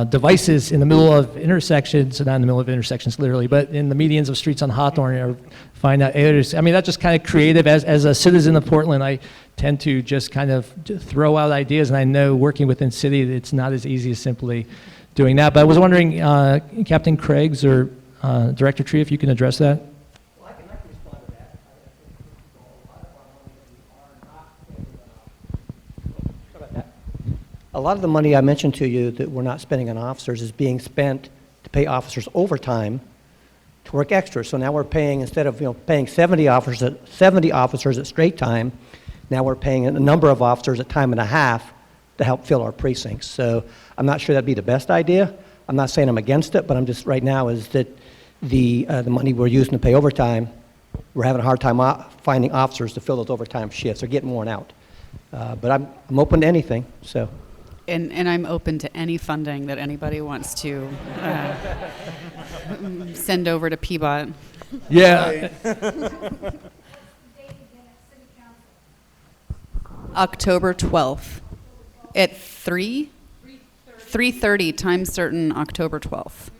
devices in the middle of intersections, not in the middle of intersections literally, but in the medians of streets on Hawthorne, or find out areas. I mean, that's just kind of creative. As a citizen of Portland, I tend to just kind of throw out ideas, and I know working within city, it's not as easy as simply doing that. But I was wondering, Captain Craigs or Director Tree, if you can address that. A lot of the money I mentioned to you that we're not spending on officers is being spent to pay officers overtime to work extra. So now we're paying, instead of paying 70 officers at straight time, now we're paying a number of officers at time and a half to help fill our precincts. So I'm not sure that'd be the best idea. I'm not saying I'm against it, but I'm just right now is that the money we're using to pay overtime, we're having a hard time finding officers to fill those overtime shifts. They're getting worn out. But I'm open to anything. So. And I'm open to any funding that anybody wants to send over to PBOT. Yeah. October 12th at 3:30, time certain, October 12th.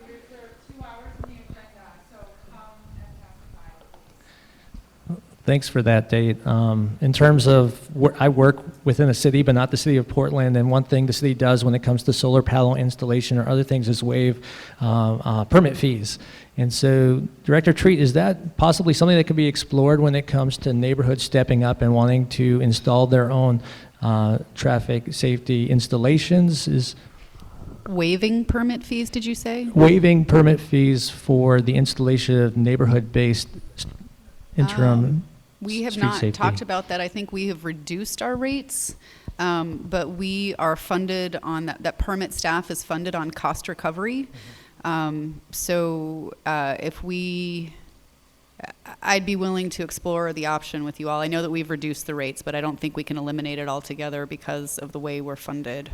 Thanks for that date. In terms of, I work within a city, but not the city of Portland, and one thing the city does when it comes to solar panel installation or other things is waive permit fees. And so, Director Treat, is that possibly something that could be explored when it comes to neighborhoods stepping up and wanting to install their own traffic safety installations? Is Waiving permit fees, did you say? waiving permit fees for the installation of neighborhood-based interim We have street not safety. talked about that. I think we have reduced our rates, but we are funded on that permit staff is funded on cost recovery. I'd be willing to explore the option with you all. I know that we've reduced the rates, but I don't think we can eliminate it altogether because of the way we're funded.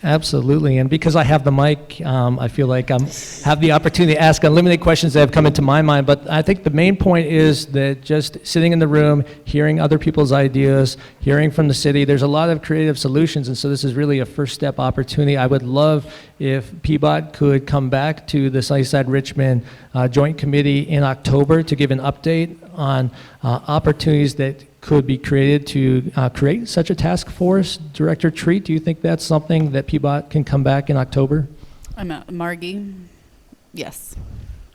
Absolutely, and because I have the mic, I feel like I have the opportunity to ask unlimited questions that have come into my mind, but I think the main point is that just sitting in the room, hearing other people's ideas, hearing from the city, there's a lot of creative solutions, and so this is really a first step opportunity. I would love if PBOT could come back to the Sunnyside Richmond Joint Committee in October to give an update on opportunities that could be created to create such a task force. Director Treat, do you think that's something that PBOT can come back in October? Margie, yes.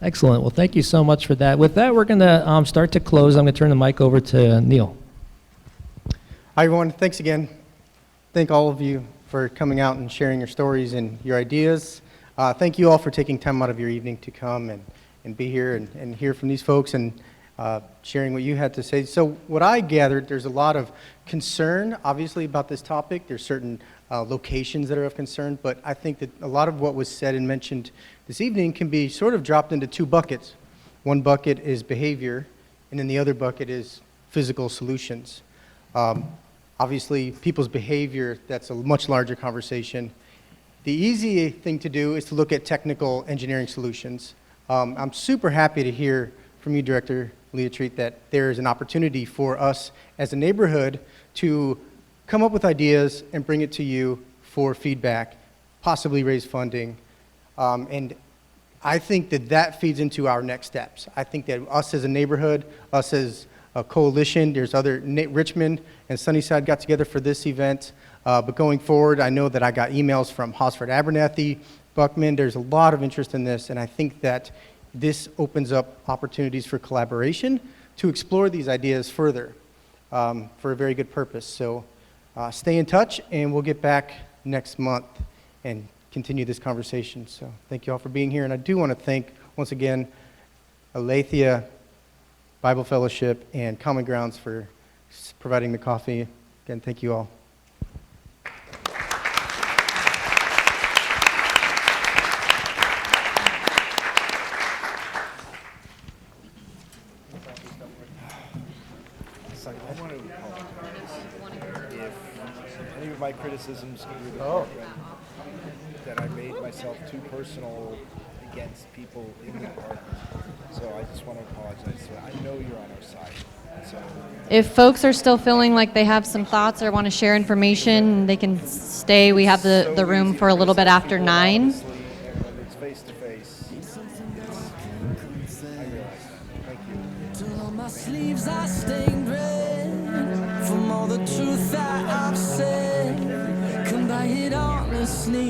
Excellent. Well, thank you so much for that. With that, we're going to start to close. I'm going to turn the mic over to Neil. Hi, everyone. Thanks again. Thank all of you for coming out and sharing your stories and your ideas. Thank you all for taking time out of your evening to come and be here and hear from these folks and sharing what you had to say. So what I gathered, there's a lot of concern, obviously, about this topic. There's certain locations that are of concern, but I think that a lot of what was said and mentioned this evening can be sort of dropped into two buckets. One bucket is behavior, and then the other bucket is physical solutions. Obviously, people's behavior, that's a much larger conversation. The easy thing to do is to look at technical engineering solutions. I'm super happy to hear from you, Director Leah Treat, that there is an opportunity for us as a neighborhood to come up with ideas and bring it to you for feedback, possibly raise funding. And I think that that feeds into our next steps. I think that us as a neighborhood, us as a coalition, there's other, Richmond and Sunnyside got together for this event. But going forward, I know that I got emails from Hosford Abernathy, Buckman. There's a lot of interest in this, and I think that this opens up opportunities for collaboration to explore these ideas further for a very good purpose. So stay in touch, and we'll get back next month and continue this conversation. So thank you all for being here. And I do want to thank, once again, Aletheia Bible Fellowship and Common Grounds for providing the coffee. Again, thank you all. I want to apologize if any of my criticisms of the department that I made myself too personal against people in the department. So I just want to apologize. So I know you're on our side. So If folks are still feeling like they have some thoughts or want to share information, they can stay. We have the room for a little bit after 9. and whether it's face to face, I realize that. Thank you. Till all my sleeves are stained red from all the truth that I've said. Come by it honestly.